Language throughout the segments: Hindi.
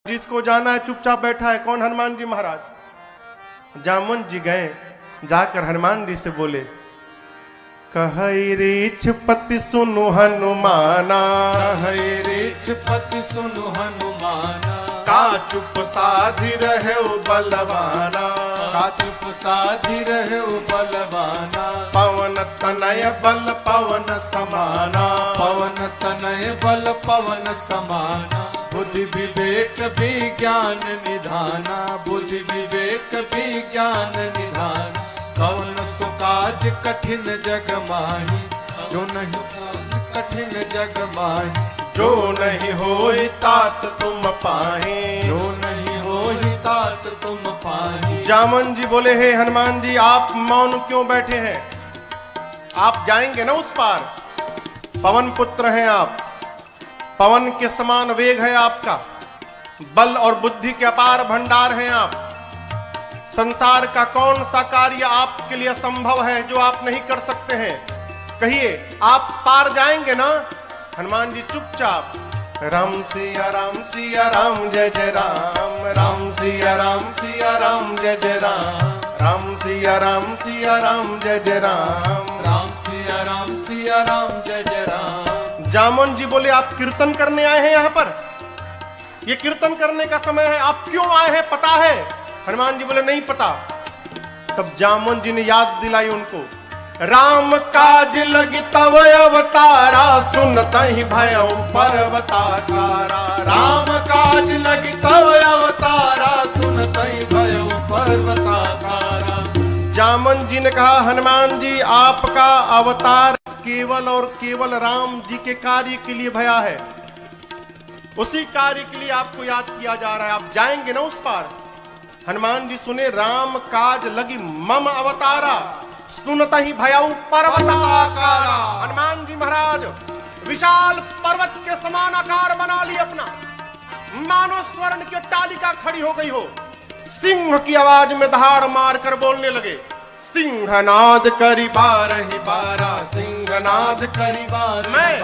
जिसको जाना है चुपचाप बैठा है। कौन? हनुमान जी महाराज। जामवंत जी गए, जाकर हनुमान जी से बोले, कहई रीछ पति सुनु हनुमाना, कहई रीछ पति सुनु हनुमाना, का चुप साधि रहे बलवाना, का चुप साधि रहे बलवाना, पवन तनय बल पवन समाना, पवन तनय बल पवन समाना, बुद्धि विवेक विज्ञान निधाना, बुद्धि विवेक विज्ञान निधाना, कौन सो काज कठिन जग माही, जो नहीं कठिन जग माही, जो नहीं होई तात तुम पाहे, जो नहीं होई तात तुम पाही। जामवंत जी बोले, हे हनुमान जी आप मौन क्यों बैठे हैं? आप जाएंगे ना उस पार। पवन पुत्र हैं आप, पवन के समान वेग है आपका, बल और बुद्धि के अपार भंडार हैं आप। संसार का कौन सा कार्य आपके लिए असंभव है जो आप नहीं कर सकते हैं? कहिए, आप पार जाएंगे ना? हनुमान जी चुपचाप, राम सिया राम जय जय राम, राम सिया राम जय जय राम, राम सिया राम जय जय राम, राम सिया राम जय जय राम। जामवंत जी बोले, आप कीर्तन करने आए हैं यहाँ पर? ये कीर्तन करने का समय है, आप क्यों आए हैं पता है? हनुमान जी बोले, नहीं पता। तब जामवंत जी ने याद दिलाई उनको, राम काज लगी तव अवतारा, सुनत ही भयउ पर्वताकारा, राम काज लगी तव अवतारा, सुनत ही भयउ पर्वताकारा। जामवंत जी ने कहा, हनुमान जी आपका अवतार केवल और केवल राम जी के कार्य के लिए भया है, उसी कार्य के लिए आपको याद किया जा रहा है। आप जाएंगे ना उस पार? हनुमान जी सुने, राम काज लगी मम अवतारा, सुनत ही भयउ पर्वताकारा। हनुमान जी महाराज विशाल पर्वत के समान आकार बना लिए अपना, मानो स्वर्ण की अट्टालिका खड़ी हो गई हो। सिंह की आवाज में दहाड़ मारकर बोलने लगे, सिंहनाद करी बारहि बारा, सिंहनाद करी बार मैं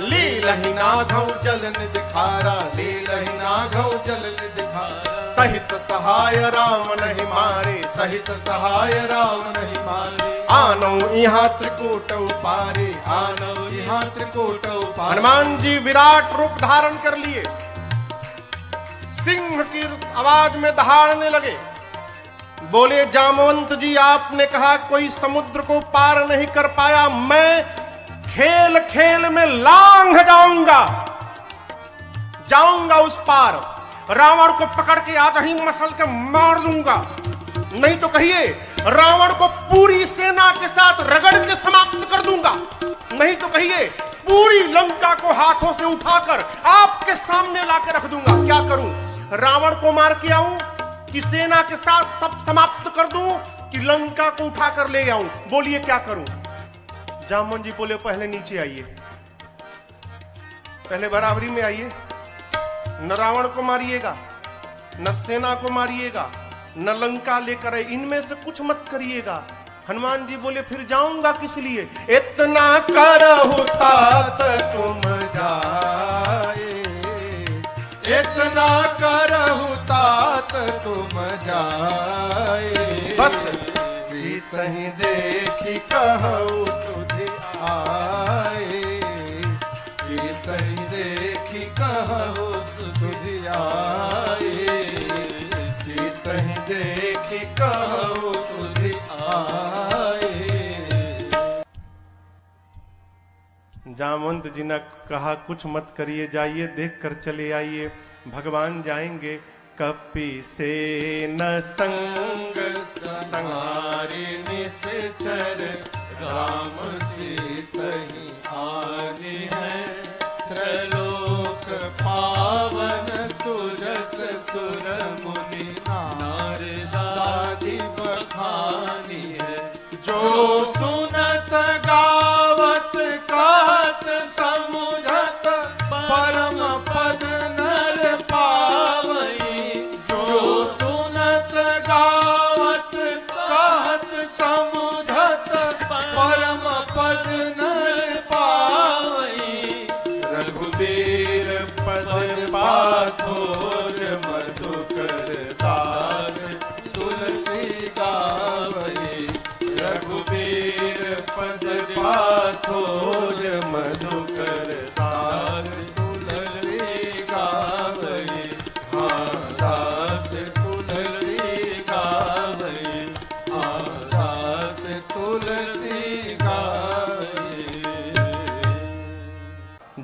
लीलहि नाघौ जल निधिखारा, लीलहि नाघौ जल निधिखारा। सहित सहाय राम नहीं मारे, सहित सहाय राम नहीं मारे, आनौ यहाँ त्रिकूट पारे, आनौ यहाँ त्रिकूट पारे। हनुमान जी विराट रूप धारण कर लिए, सिंह की आवाज में दहाड़ने लगे। बोले, जामवंत जी आपने कहा कोई समुद्र को पार नहीं कर पाया, मैं खेल खेल में लांघ जाऊंगा उस पार, रावण को पकड़ के आज ही मसल के मार दूंगा। नहीं तो कहिए, रावण को पूरी सेना के साथ रगड़ के समाप्त कर दूंगा। नहीं तो कहिए, पूरी लंका को हाथों से उठाकर आपके सामने लाकर रख दूंगा। क्या करूं? रावण को मार के आऊं कि सेना के साथ सब समाप्त कर दूं कि लंका को उठाकर ले आऊं? बोलिए क्या करूं? जामवंत जी बोले, पहले नीचे आइए, पहले बराबरी में आइए। न रावण को मारिएगा, न सेना को मारिएगा, न लंका लेकर आए, इनमें से कुछ मत करिएगा। हनुमान जी बोले, फिर जाऊंगा किस लिए? इतना करहु तात तुम जाए, इतना करहु तात तुम जाए, बस सीतहि देखी कहु तुझे आए, सीतहि देखी कहु तुझे आए, सीतहि देखी कहु तुझे आए। जामवंत जी ने कहा, कुछ मत करिए, जाइए देख कर चले आइए, भगवान जाएंगे। कपि से न संग संहारे निश्चर, राम सीतहि आने हैं, त्रैलोक पावन सुरस सुर मुनि नारदादि बखानी है। जो सुनत गावत कहत समुझत, परम पद नर पावई। जो सुनत गावत कहत समुझत, परम पद नर पावई। रघुबीर पद पाथोर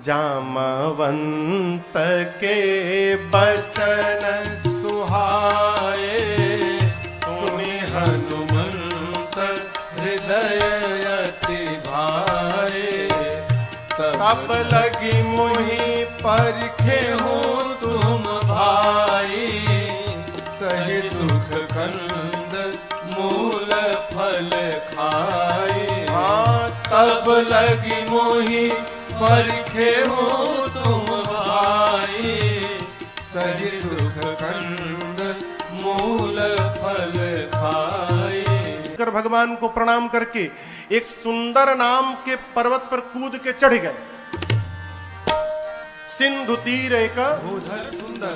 जामवंत के बचन सुहाए, सुनि हनुमंत हृदय अति भाए। तब लगी मोहि परखे हो तुम भाई, सही दुख कंद मूल फल खाए। तब लगी मोहि परखे हो तुम भाई, सही दुख कंद मूल फल खाए। शंकर भगवान को प्रणाम करके एक सुंदर नाम के पर्वत पर कूद के चढ़ गए। सिंधु तीर एक भूधर सुंदर,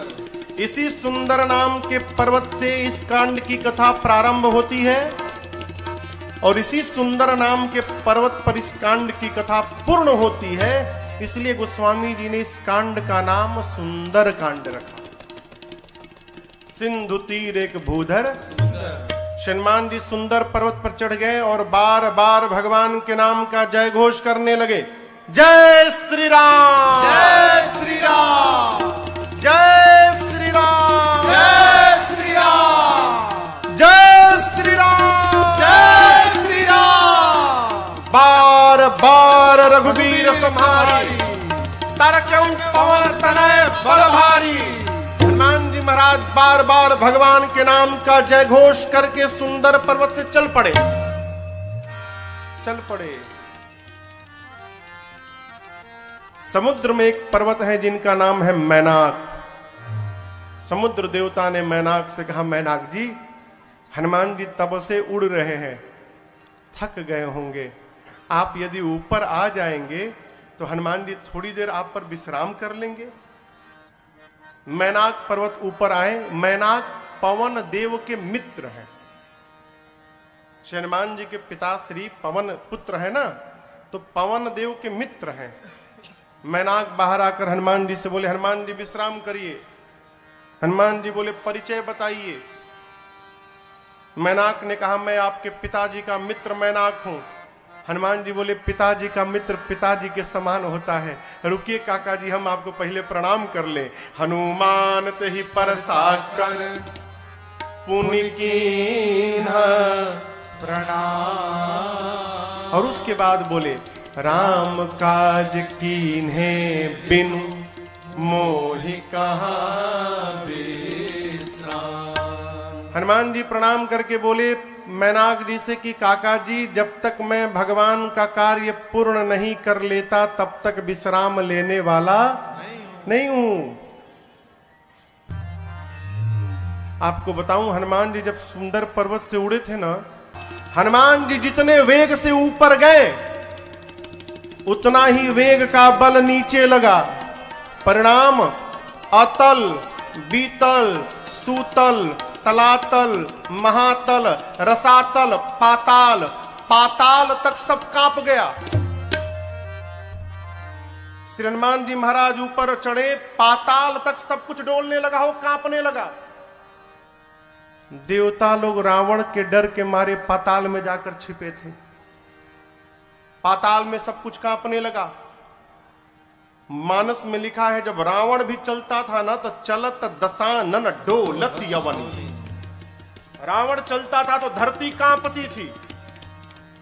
इसी सुंदर नाम के पर्वत से इस कांड की कथा प्रारंभ होती है और इसी सुंदर नाम के पर्वत पर इस कांड की कथा पूर्ण होती है। इसलिए गोस्वामी जी ने इस कांड का नाम सुंदर कांड रखा। सिंधु तीर एक भूधर हनुमान जी सुंदर पर्वत पर चढ़ गए और बार बार भगवान के नाम का जय घोष करने लगे। जय श्री राम, जय श्री राम, जय श्री राम, जय श्री राम, जय श्री राम, जय श्री राम। बार बार रघुवीर सम्हारी, तरकऊ पवन तनय बल भारी। हनुमान जी महाराज बार बार भगवान के नाम का जय घोष करके सुंदर पर्वत से चल पड़े। समुद्र में एक पर्वत है जिनका नाम है मैनाक। समुद्र देवता ने मैनाक से कहा, मैनाक जी, हनुमान जी तब से उड़ रहे हैं, थक गए होंगे, आप यदि ऊपर आ जाएंगे तो हनुमान जी थोड़ी देर आप पर विश्राम कर लेंगे। मैनाक पर्वत ऊपर आए। मैनाक पवन देव के मित्र हैं। हनुमान जी के पिता श्री पवन पुत्र है ना, तो पवन देव के मित्र हैं। मैनाक बाहर आकर हनुमान जी से बोले, हनुमान जी विश्राम करिए। हनुमान जी बोले, परिचय बताइए। मैनाक ने कहा, मैं आपके पिताजी का मित्र मैनाक हूं। हनुमान जी बोले, पिताजी का मित्र पिताजी के समान होता है, रुकिए काका जी, हम आपको पहले प्रणाम कर ले। हनुमान ते ही परसा कर पुनि कीन्हा प्रणाम। और उसके बाद बोले, राम काज कीन्हे बिनु मोहि कहाँ विश्राम। हनुमान जी प्रणाम करके बोले मैनाक जी से कि काका जी, जब तक मैं भगवान का कार्य पूर्ण नहीं कर लेता तब तक विश्राम लेने वाला नहीं हूं। आपको बताऊं, हनुमान जी जब सुंदर पर्वत से उड़े थे ना, हनुमान जी जितने वेग से ऊपर गए उतना ही वेग का बल नीचे लगा। परिणाम अतल, बीतल, सूतल, तलातल, महातल, रसातल, पाताल, पाताल तक सब कांप गया। श्री हनुमान जी महाराज ऊपर चढ़े, पाताल तक सब कुछ डोलने लगा हो, कांपने लगा। देवता लोग रावण के डर के मारे पाताल में जाकर छिपे थे। पाताल में सब कुछ कांपने लगा। मानस में लिखा है, जब रावण भी चलता था ना तो चलत दशानन डोलत यवन। रावण चलता था तो धरती कांपती थी।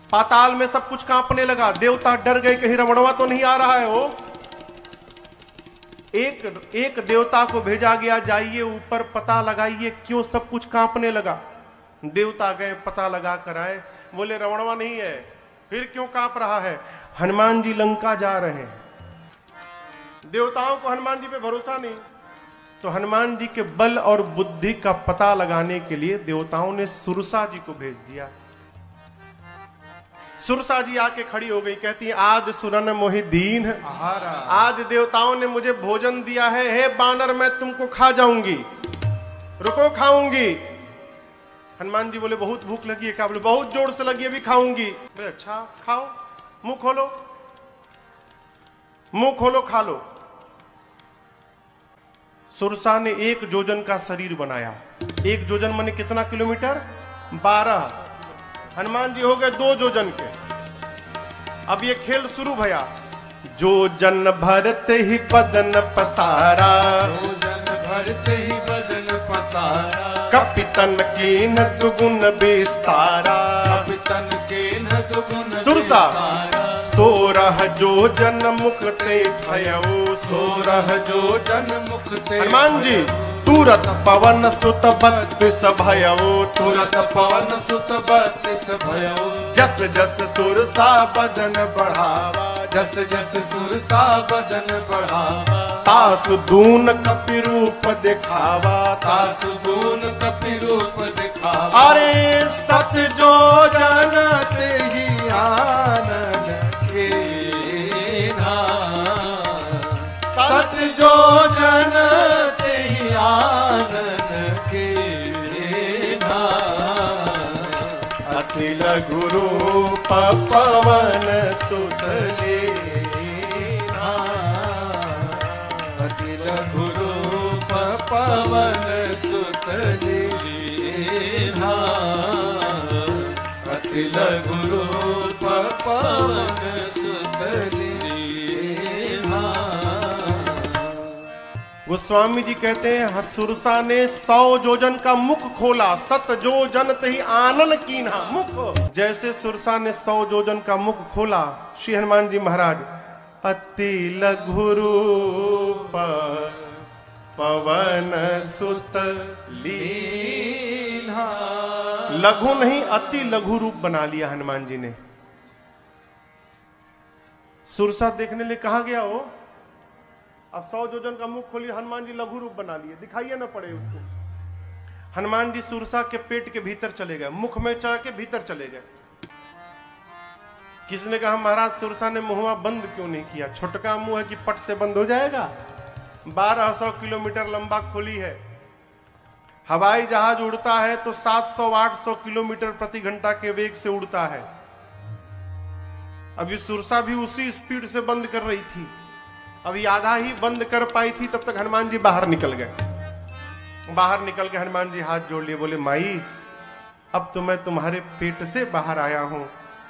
पाताल में सब कुछ कांपने लगा। देवता डर गए, कहीं रावणवा तो नहीं आ रहा है। वो एक देवता को भेजा गया, जाइए ऊपर पता लगाइए क्यों सब कुछ कांपने लगा। देवता गए, पता लगा कर आए, बोले रावणवा नहीं है, फिर क्यों कांप रहा है? हनुमान जी लंका जा रहे हैं। देवताओं को हनुमान जी पे भरोसा नहीं, तो हनुमान जी के बल और बुद्धि का पता लगाने के लिए देवताओं ने सुरसा जी को भेज दिया। सुरसा जी आके खड़ी हो गई, कहती है, आज सुरन मोहि दीन, आज देवताओं ने मुझे भोजन दिया है, हे बानर मैं तुमको खा जाऊंगी, रुको खाऊंगी। हनुमान जी बोले, बहुत भूख लगी है क्या? बोले, बहुत जोर से लगी है, अभी खाऊंगी। बोले, अच्छा खाओ, मुंह खोलो, मुंह खोलो, खा लो। सुरसा ने 1 जोजन का शरीर बनाया। 1 जोजन माने कितना किलोमीटर? 12। हनुमान जी हो गए 2 जोजन के। अब ये खेल शुरू भया। जो जन भरते ही बदन पसारा, जो जन भरते ही बदन पसारा, कपितन की न दुगुन विस्तारा, कपितन के न दुगुन सुरसा विस्तारा, सोरह जो जन मुक्ते भयऊ, सोरह जो जन मुक्ते हनुमान जी तुरत पवन सुत बत्तीस भयऊ, तुरत पवन सुत बत्तीस भयऊ, जस जस सुरसा बदन बढ़ावा, जस जस सुरसा बदन बढ़ावा, तासु दून कपि रूप दिखावा, तासु दून कपि रूप दिखावा, अरे सत जो जन ते ही आनन के ना, सत जो जन ते ही आनन के ना, अति लघु रूप पवन सुत लीना, अति लघु रूप पवन सुत लीना, अति लघु रूप पवन सुत लीना। गोस्वामी जी कहते हैं सुरसा ने 100 जोजन का मुख खोला, सत जो जन तही आनन कीन्हा मुख। जैसे सुरसा ने 100 जोजन का मुख खोला, श्री हनुमान जी महाराज अति लघु रूप पवन सुत लीना, लघु नहीं अति लघु रूप बना लिया हनुमान जी ने। सुरसा देखने लिए कहा गया हो, अब 100 जोजन का मुख खोली, हनुमान जी लघु रूप बना लिए, दिखाइए ना पड़े उसको। हनुमान जी सुरसा के पेट के भीतर चले गए, मुख में चढ़ के भीतर चले गए। किसी ने कहा महाराज सुरसा ने मुंहवा बंद क्यों नहीं किया, छोटका मुंह है कि पट से बंद हो जाएगा। 1200 किलोमीटर लंबा खोली है, हवाई जहाज उड़ता है तो 700-800 किलोमीटर प्रति घंटा के वेग से उड़ता है। अभी सुरसा भी उसी स्पीड से बंद कर रही थी, अभी आधा ही बंद कर पाई थी, तब तक हनुमान जी बाहर निकल गए। बाहर निकल के हनुमान जी हाथ जोड़ लिए, बोले माई अब तो मैं तुम्हारे पेट से बाहर आया हूं,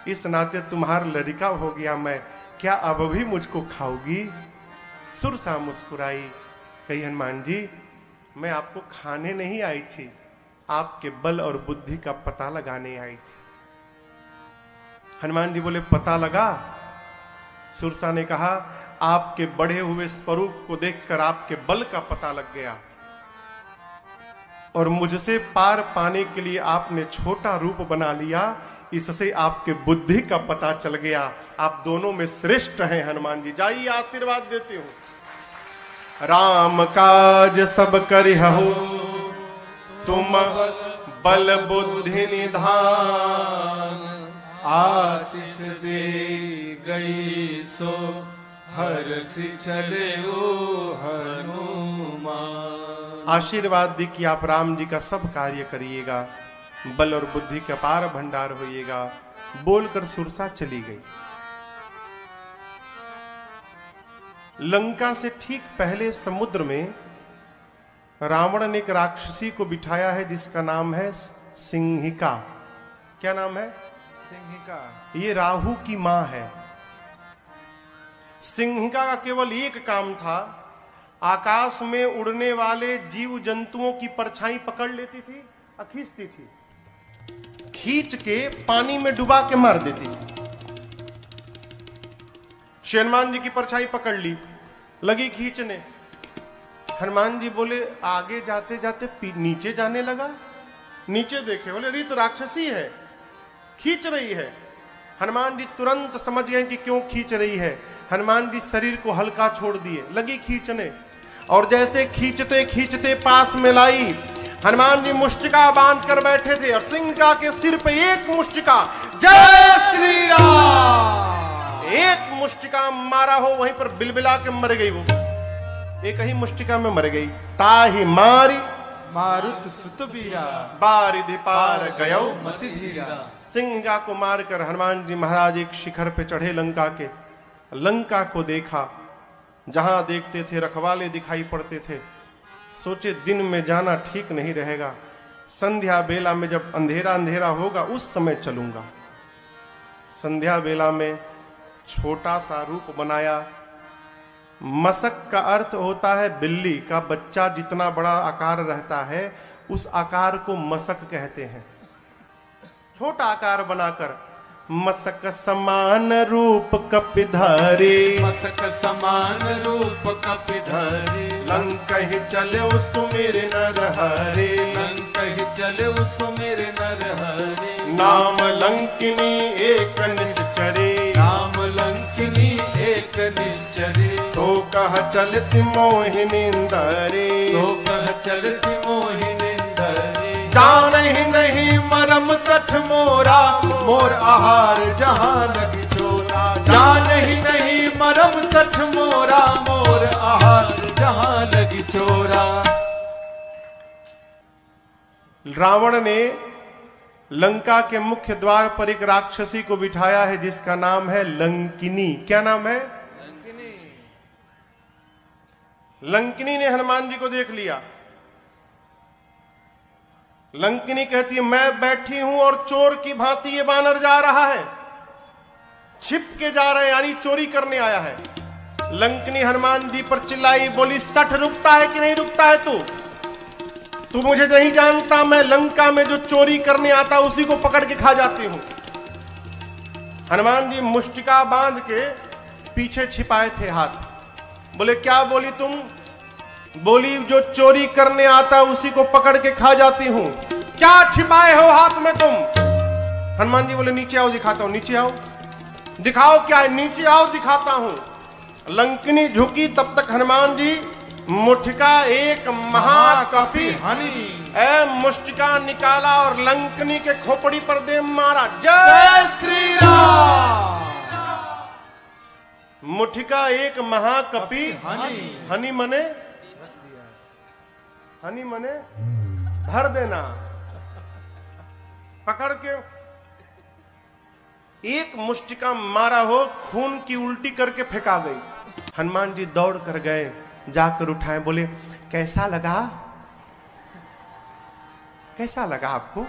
इस नाते तुम्हारा लड़का हो गया मैं, क्या अब भी मुझको खाओगी? सुरसा मुस्कुराई, कही हनुमान जी मैं आपको खाने नहीं आई थी, आपके बल और बुद्धि का पता लगाने आई थी। हनुमान जी बोले पता लगा? सुरसा ने कहा आपके बढ़े हुए स्वरूप को देखकर आपके बल का पता लग गया, और मुझसे पार पाने के लिए आपने छोटा रूप बना लिया, इससे आपके बुद्धि का पता चल गया। आप दोनों में श्रेष्ठ हैं हनुमान जी, जाइए आशीर्वाद देते हो। राम काज सब करिहु तुम बल बुद्धि निधान, आशीष दे गई सो हर्षि चले हनुमान। आशीर्वाद दी कि आप राम जी का सब कार्य करिएगा, बल और बुद्धि का पार भंडार होइएगा, बोलकर सुरसा चली गई। लंका से ठीक पहले समुद्र में रावण ने एक राक्षसी को बिठाया है जिसका नाम है सिंहिका। क्या नाम है? सिंहिका। ये राहु की मां है। सिंहिका का केवल एक काम था, आकाश में उड़ने वाले जीव जंतुओं की परछाई पकड़ लेती थी और खींचती थी, खींच के पानी में डुबा के मार देती थी। हनुमान जी की परछाई पकड़ ली, लगी खींचने। हनुमान जी बोले आगे जाते जाते नीचे जाने लगा, नीचे देखे, बोले अरे तो राक्षसी है, खींच रही है। हनुमान जी तुरंत समझ गए कि क्यों खींच रही है। हनुमान जी शरीर को हल्का छोड़ दिए, लगी खींचने, और जैसे खींचते खींचते पास में लाई। हनुमान जी मुष्टिका बांध कर बैठे थे और सिंहिका के सिर पे एक मुष्टिका, जय श्री राम, एक मुष्टिका मारा हो, वहीं पर बिलबिला के मर गई। वो एक ही मुष्टिका में मर गई। ताहि मारी मारुत सुत बीरा, बारिधि पार गयो मति धीरा। सिंहिका को मारकर हनुमान जी महाराज एक शिखर पे चढ़े लंका के। लंका को देखा, जहां देखते थे रखवाले दिखाई पड़ते थे। सोचे दिन में जाना ठीक नहीं रहेगा, संध्या बेला में जब अंधेरा अंधेरा होगा उस समय चलूंगा। संध्या बेला में छोटा सा रूप बनाया। मसक का अर्थ होता है बिल्ली का बच्चा जितना बड़ा आकार रहता है उस आकार को मसक कहते हैं। छोटा आकार बनाकर मसक समान रूप कपिधारी, मसक समान रूप कपिधारी, लंकहि चले सुमिर नर हरे, लंकहि चले सुमिर नर हरे, नाम लंकिनी एक निश्चरे, नाम लंकिनी एक निश्चरे, तो कह चल मोहिनींदरे, तो कह चल मोहिनींदरे, जानहि नहीं मरम सठ मोरा, मोर आहार जहां लगी चोरा, जानहि नहीं मरम सठ मोरा, मोर आहार जहां लगी चोरा। रावण ने लंका के मुख्य द्वार पर एक राक्षसी को बिठाया है जिसका नाम है लंकिनी। क्या नाम है? लंकिनी ने हनुमान जी को देख लिया। लंकिनी कहती है मैं बैठी हूं और चोर की भांति ये बानर जा रहा है, छिप के जा रहा है, यानी चोरी करने आया है। लंकिनी हनुमान जी पर चिल्लाई, बोली सठ रुकता है कि नहीं रुकता है तू मुझे नहीं जानता, मैं लंका में जो चोरी करने आता उसी को पकड़ के खा जाती हूं। हनुमान जी मुष्टिका बांध के पीछे छिपाए थे हाथ। बोले क्या बोली तुम? बोली जो चोरी करने आता उसी को पकड़ के खा जाती हूं। क्या छिपाए हो हाथ में तुम? हनुमान जी बोले नीचे आओ दिखाता हूं। नीचे आओ, दिखाओ क्या है? नीचे आओ दिखाता हूं। लंकिनी झुकी, तब तक हनुमान जी मुठिका एक महाकपि हनी मुष्टिका निकाला और लंकिनी के खोपड़ी पर दे मारा। जय श्री राम। मुठिका एक महाकपि हनी मने, हनी मने भर देना। पकड़ के एक मुष्टिका मारा हो, खून की उल्टी करके फेंका गई। हनुमान जी दौड़ कर गए, जाकर उठाए, बोले कैसा लगा? कैसा लगा आपको?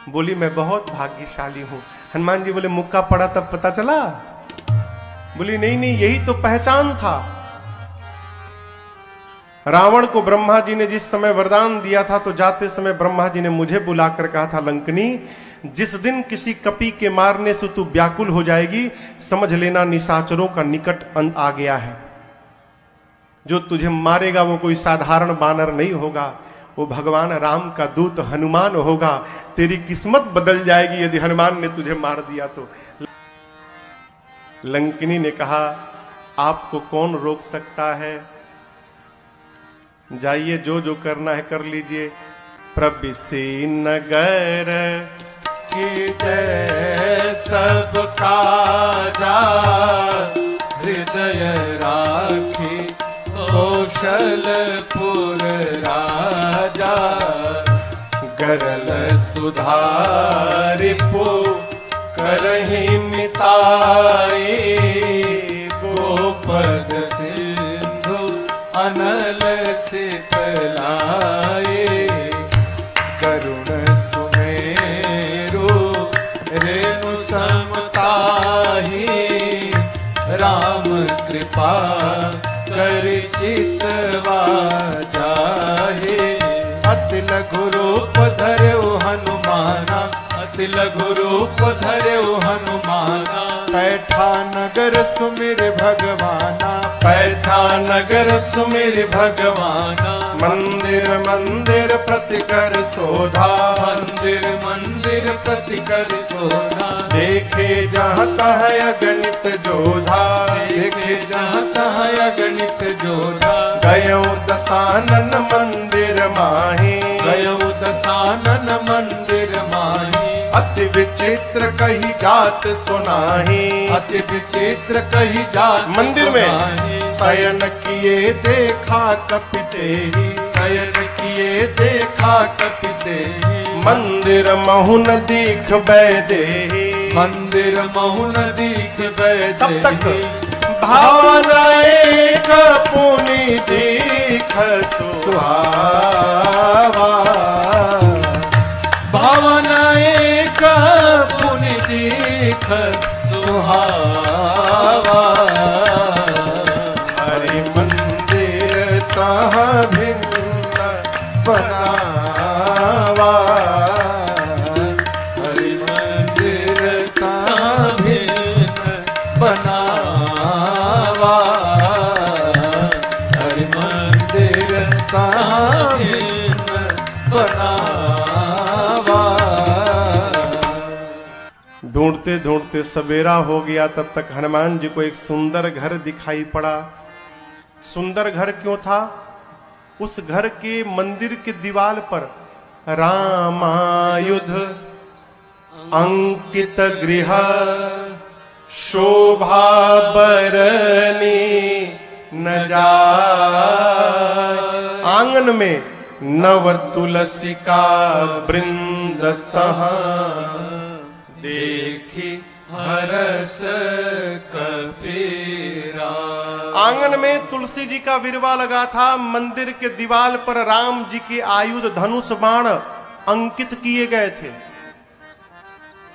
बोली मैं बहुत भाग्यशाली हूं। हनुमान जी बोले मुक्का पड़ा तब पता चला? बोली नहीं नहीं, यही तो पहचान था। रावण को ब्रह्मा जी ने जिस समय वरदान दिया था तो जाते समय ब्रह्मा जी ने मुझे बुलाकर कहा था, लंकिनी जिस दिन किसी कपि के मारने से तू व्याकुल हो जाएगी, समझ लेना निशाचरों का निकट अंत आ गया है। जो तुझे मारेगा वो कोई साधारण बानर नहीं होगा, वो भगवान राम का दूत हनुमान होगा। तेरी किस्मत बदल जाएगी यदि हनुमान ने तुझे मार दिया तो। लंकिनी ने कहा आपको कौन रोक सकता है, जाइए जो जो करना है कर लीजिए। प्रबिसी नगर की जय सब काजा, हृदय राखी कौशलपुर राजा, गरल सुधारिपु करहि मिताई, गोपद सिंधु अनल सितलाए, करुण सुमेरु रेणु समताही, राम कृपा कर चितवा जाहे, अति लघु रूप धर्यो हनुमाना, अति लघु रूप धर्यो हनुमाना, पैठा नगर सुमिर भगवाना, पैठा नगर सुमिर भगवाना, मंदिर मंदिर प्रतिकर शोधा, मंदिर मंदिर प्रतिकर शोधा, देखे जहाँ तह अगणित जोधा, देखे जहाँ तह अगणित जोधा, गयो दसानन मंदिर माही, गयो दसानन मंदिर माही, अति विचित्र कही जात सुनाही, अति विचित्र कही जात मंदिर में शयन किए देखा कपितेहि, शयन किए देखा कपितेहि, मंदिर महुन दीख बैदेही, मंदिर महुन दीख बैदेही, तब तक भावना एक पुनि दीख सुहावा, भावना एक पुनि दीख सुहावा, हरि मंदिर तहाँ भिन्न बनावा, हरि मंदिर तहाँ भिन्न बनावा, हरि मंदिर तहाँ भिन्न बनावा। ढूंढते ढूंढते सवेरा हो गया, तब तक हनुमान जी को एक सुंदर घर दिखाई पड़ा। सुंदर घर क्यों था? उस घर के मंदिर के दीवार पर रामायुध अंकित गृह शोभा बरनी न जाए। आंगन में नव तुलसी का वृंद तहाँ देखी हरस कपीरा। आंगन में तुलसी जी का विरवा लगा था। मंदिर के दीवार पर राम जी के आयुध धनुष बाण अंकित किए गए थे।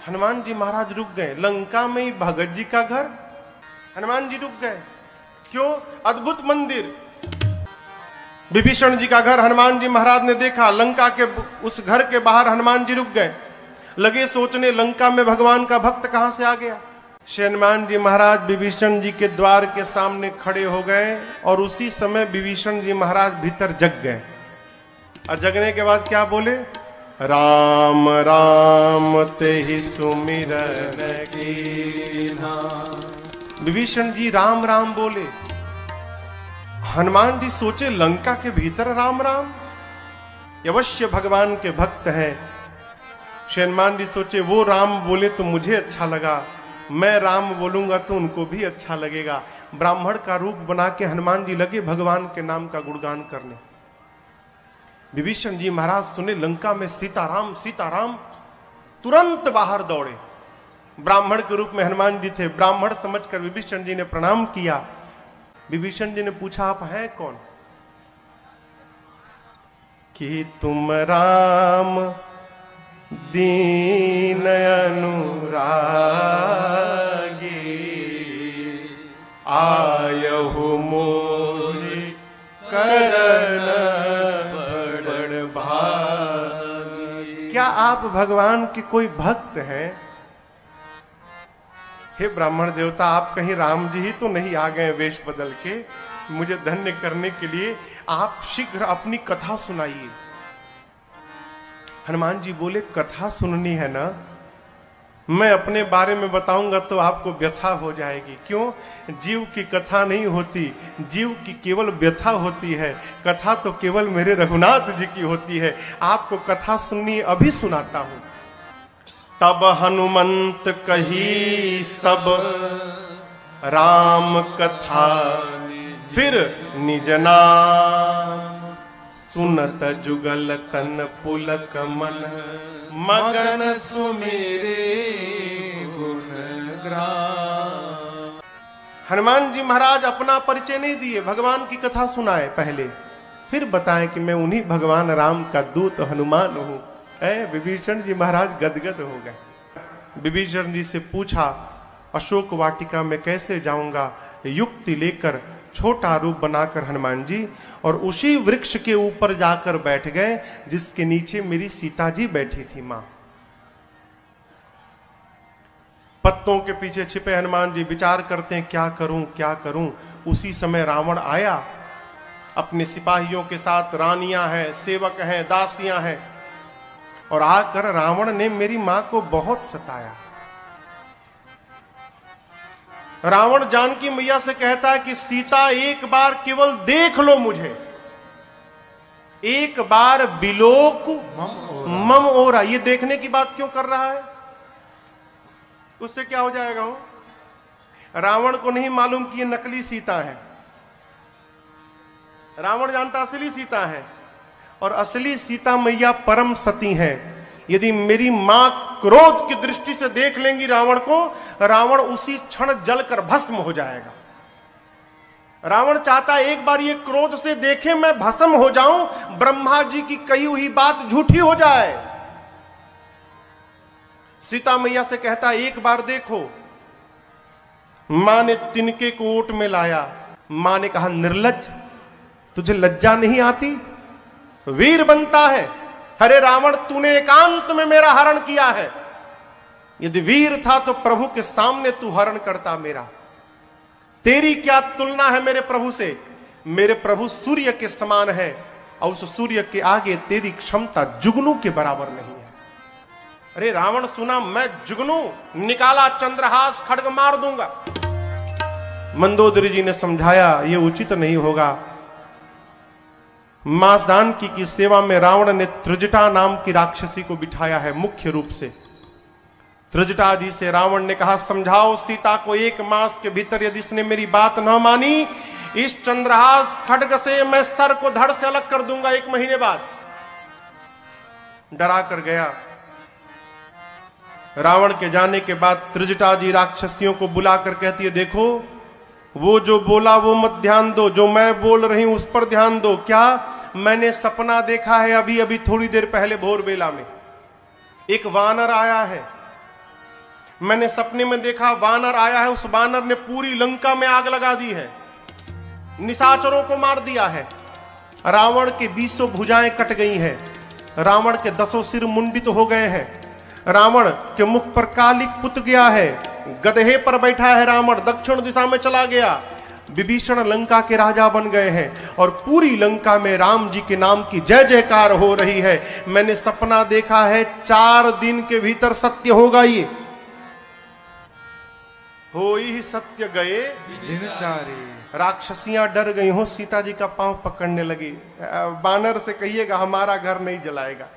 हनुमान जी महाराज रुक गए। लंका में ही भगत जी का घर, हनुमान जी रुक गए। क्यों? अद्भुत मंदिर। विभीषण जी का घर हनुमान जी महाराज ने देखा। लंका के उस घर के बाहर हनुमान जी रुक गए। लगे सोचने, लंका में भगवान का भक्त कहां से आ गया। हनुमान जी महाराज विभीषण जी के द्वार के सामने खड़े हो गए और उसी समय विभीषण जी महाराज भीतर जग गए। और जगने के बाद क्या बोले? राम राम ते ही सुमिरन कीन्हा। विभीषण जी राम राम बोले। हनुमान जी सोचे, लंका के भीतर राम राम, अवश्य भगवान के भक्त हैं। हनुमान जी सोचे, वो राम बोले तो मुझे अच्छा लगा, मैं राम बोलूंगा तो उनको भी अच्छा लगेगा। ब्राह्मण का रूप बना के हनुमान जी लगे भगवान के नाम का गुणगान करने। विभीषण जी महाराज सुने लंका में सीताराम सीताराम, तुरंत बाहर दौड़े। ब्राह्मण के रूप में हनुमान जी थे। ब्राह्मण समझकर विभीषण जी ने प्रणाम किया। विभीषण जी ने पूछा, आप हैं कौन? कि तुम राम दीन अनुरागी, आयहु मोहि करन बड़ भागी। क्या आप भगवान के कोई भक्त हैं? हे ब्राह्मण देवता, आप कहीं राम जी ही तो नहीं आ गए वेश बदल के मुझे धन्य करने के लिए? आप शीघ्र अपनी कथा सुनाइए। हनुमान जी बोले, कथा सुननी है ना? मैं अपने बारे में बताऊंगा तो आपको व्यथा हो जाएगी। क्यों? जीव की कथा नहीं होती, जीव की केवल व्यथा होती है। कथा तो केवल मेरे रघुनाथ जी की होती है। आपको कथा सुननी, अभी सुनाता हूं। तब हनुमंत कही सब राम कथा, फिर निज नाम सुनत जुगल तन पुलक मन, मगन सुमेरे गुण ग्राम। हनुमान जी महाराज अपना परिचय नहीं दिए, भगवान की कथा सुनाए पहले, फिर बताएं कि मैं उन्हीं भगवान राम का दूत हनुमान हूं। विभीषण जी महाराज गदगद हो गए। विभीषण जी से पूछा, अशोक वाटिका में कैसे जाऊंगा? युक्ति लेकर छोटा रूप बनाकर हनुमान जी और उसी वृक्ष के ऊपर जाकर बैठ गए जिसके नीचे मेरी सीता जी बैठी थी मां। पत्तों के पीछे छिपे हनुमान जी विचार करते हैं, क्या करूं क्या करूं। उसी समय रावण आया अपने सिपाहियों के साथ। रानियां हैं, सेवक हैं, दासियां हैं, और आकर रावण ने मेरी मां को बहुत सताया। रावण जानकी मैया से कहता है कि सीता एक बार केवल देख लो मुझे, एक बार बिलोक मम ओरा। ये देखने की बात क्यों कर रहा है? उससे क्या हो जाएगा? हो रावण को नहीं मालूम कि ये नकली सीता है। रावण जानता असली सीता है, और असली सीता मैया परम सती है। यदि मेरी मां क्रोध की दृष्टि से देख लेंगी रावण को, रावण उसी क्षण जलकर भस्म हो जाएगा। रावण चाहता एक बार ये क्रोध से देखे, मैं भस्म हो जाऊं, ब्रह्मा जी की कही हुई बात झूठी हो जाए। सीता मैया से कहता एक बार देखो। मां ने तिनके को ओट में लाया। मां ने कहा, निर्लज्ज, तुझे लज्जा नहीं आती? वीर बनता है। अरे रावण, तूने एकांत में मेरा हरण किया है। यदि वीर था तो प्रभु के सामने तू हरण करता मेरा। तेरी क्या तुलना है मेरे प्रभु से? मेरे प्रभु सूर्य के समान है और उस सूर्य के आगे तेरी क्षमता जुगनू के बराबर नहीं है। अरे रावण सुना, मैं जुगनू, निकाला चंद्रहास, खड्ग मार दूंगा। मंदोदरी जी ने समझाया, यह उचित नहीं होगा। मासदान की सेवा में रावण ने त्रिजटा नाम की राक्षसी को बिठाया है मुख्य रूप से। त्रिजटा जी से रावण ने कहा, समझाओ सीता को, 1 मास के भीतर यदि इसने मेरी बात न मानी, इस चंद्रहास खड्ग से मैं सर को धड़ से अलग कर दूंगा 1 महीने बाद। डरा कर गया। रावण के जाने के बाद त्रिजटा जी राक्षसियों को बुलाकर कहती है, देखो वो जो बोला वो मत ध्यान दो, जो मैं बोल रही हूं उस पर ध्यान दो। क्या? मैंने सपना देखा है अभी अभी थोड़ी देर पहले भोर बेला में। एक वानर आया है, मैंने सपने में देखा वानर आया है। उस वानर ने पूरी लंका में आग लगा दी है, निशाचरों को मार दिया है। रावण की 20 भुजाएं कट गई हैं, रावण के 10 सिर मुंडित हो गए हैं, रावण के मुख पर कालिक पुत गया है, गधे पर बैठा है रावण, दक्षिण दिशा में चला गया। विभीषण लंका के राजा बन गए हैं और पूरी लंका में राम जी के नाम की जय जयकार हो रही है। मैंने सपना देखा है, 4 दिन के भीतर सत्य होगा। ये हो ही सत्य गए दिनचारे। राक्षसियां डर गई हो, सीता जी का पांव पकड़ने लगी। बानर से कहिएगा हमारा घर नहीं जलाएगा।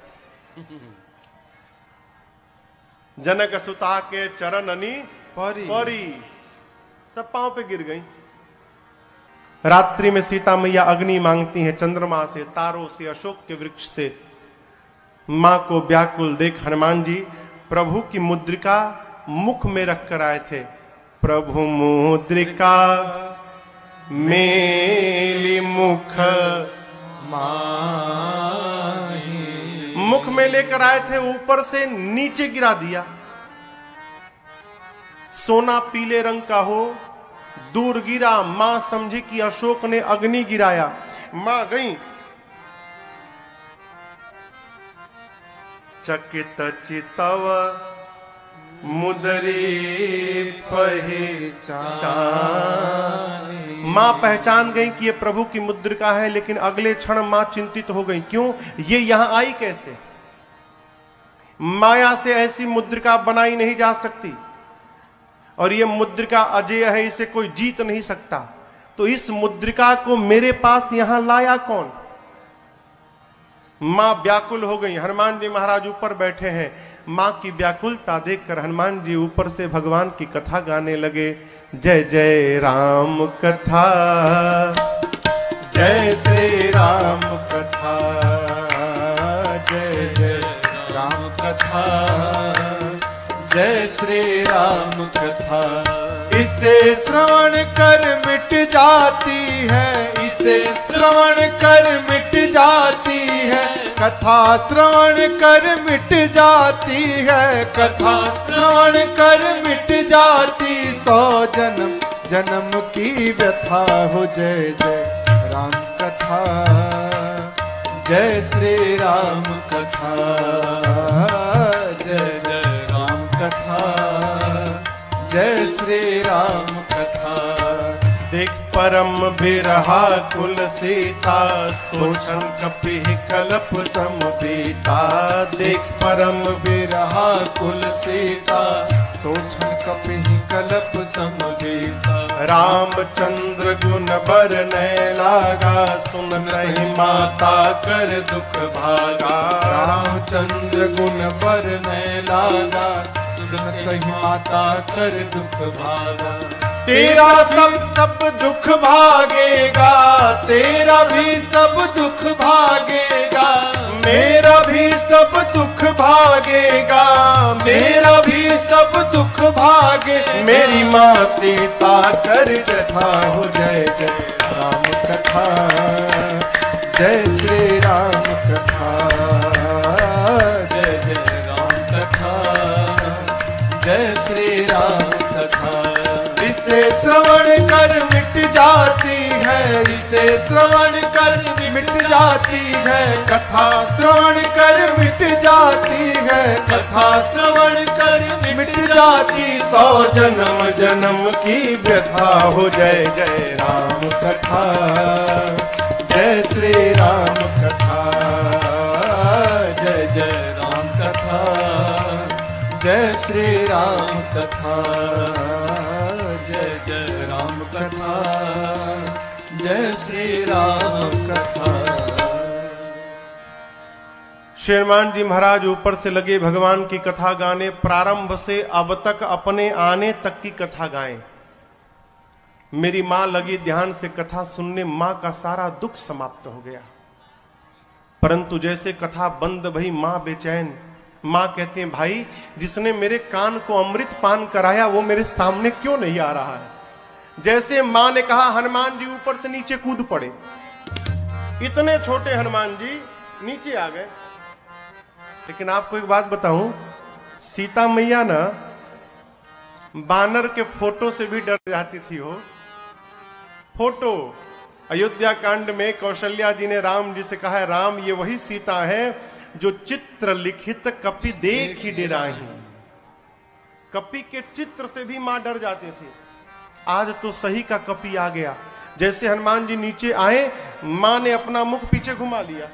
जनक सुता के चरण अनी परी सब पांव पे गिर गई। रात्रि में सीता मैया अग्नि मांगती हैं, चंद्रमा से, तारों से, अशोक के वृक्ष से। मां को व्याकुल देख हनुमान जी प्रभु की मुद्रिका मुख में रखकर आए थे। प्रभु मुद्रिका मेली मुख माही, मुख में लेकर आए थे, ऊपर से नीचे गिरा दिया। सोना पीले रंग का हो, दूर गिरा। मां समझी कि अशोक ने अग्नि गिराया। मां गई, चकित चितव मुदरी पहचान। मां पहचान गई कि ये प्रभु की मुद्रिका है, लेकिन अगले क्षण मां चिंतित हो गई। क्यों? ये यहां आई कैसे? माया से ऐसी मुद्रिका बनाई नहीं जा सकती और ये मुद्रिका अजेय है, इसे कोई जीत नहीं सकता। तो इस मुद्रिका को मेरे पास यहां लाया कौन? मां व्याकुल हो गई। हनुमान जी महाराज ऊपर बैठे हैं। मां की व्याकुलता देखकर हनुमान जी ऊपर से भगवान की कथा गाने लगे। जय जय राम कथा, जय श्री राम कथा, जय जय राम कथा, जय श्री राम कथा। इसे श्रवण कर मिट जाती है, इसे श्रवण कर मिट जाती है, कथा श्रवण कर मिट जाती है, कथा श्रवण कर मिट जाती। 100 जन्म जन्म की व्यथा हो। जय जय राम कथा, जय श्री राम कथा, जय जय राम कथा, जय श्री राम कथा। देख परम बिरहा कुल सीता, सोचन कपि कलप समपीता। देख परम बिरहा कुल सीता, सोचन कपि कलप समपीता। रामचंद्र गुण बरनै लागा, सुनहि माता कर दुख भागा। रामचंद्र गुण बरनै लागा, सुनहि माता कर दुख भागा। तेरा सब दुख भागेगा, तेरा भी सब दुख भागेगा, मेरा भी सब दुख भागेगा, मेरा भी सब दुख भागे। मेरी माँ सीता कर कथा हो। जय जय राम कथा, जय श्री राम कथा, जय जय राम कथा, जय श्री राम कथा। इसे जाती है, इसे श्रवण कर मिट जाती है, कथा श्रवण कर मिट जाती है, कथा श्रवण कर मिट जाती। 100 जन्म जन्म की व्यथा हो। जय जय राम कथा, जय श्री राम कथा, जय जय राम कथा, जय श्री राम कथा, जय जय राम कथा, जय श्री राम कथा। शेरमान जी महाराज ऊपर से लगे भगवान की कथा गाने, प्रारंभ से अब तक अपने आने तक की कथा गाएं। मेरी मां लगी ध्यान से कथा सुनने, मां का सारा दुख समाप्त हो गया। परंतु जैसे कथा बंद भई मां बेचैन। मां कहते हैं भाई जिसने मेरे कान को अमृत पान कराया वो मेरे सामने क्यों नहीं आ रहा है। जैसे मां ने कहा हनुमान जी ऊपर से नीचे कूद पड़े। इतने छोटे हनुमान जी नीचे आ गए। लेकिन आपको एक बात बताऊं, सीता मैया ना बानर के फोटो से भी डर जाती थी। हो फोटो अयोध्या कांड में कौशल्या जी ने राम जी से कहा है, राम ये वही सीता है जो चित्र लिखित कपि देख ही डेराही। कपि के चित्र से भी मां डर जाते थे। आज तो सही का कपि आ गया। जैसे हनुमान जी नीचे आए, मां ने अपना मुख पीछे घुमा लिया।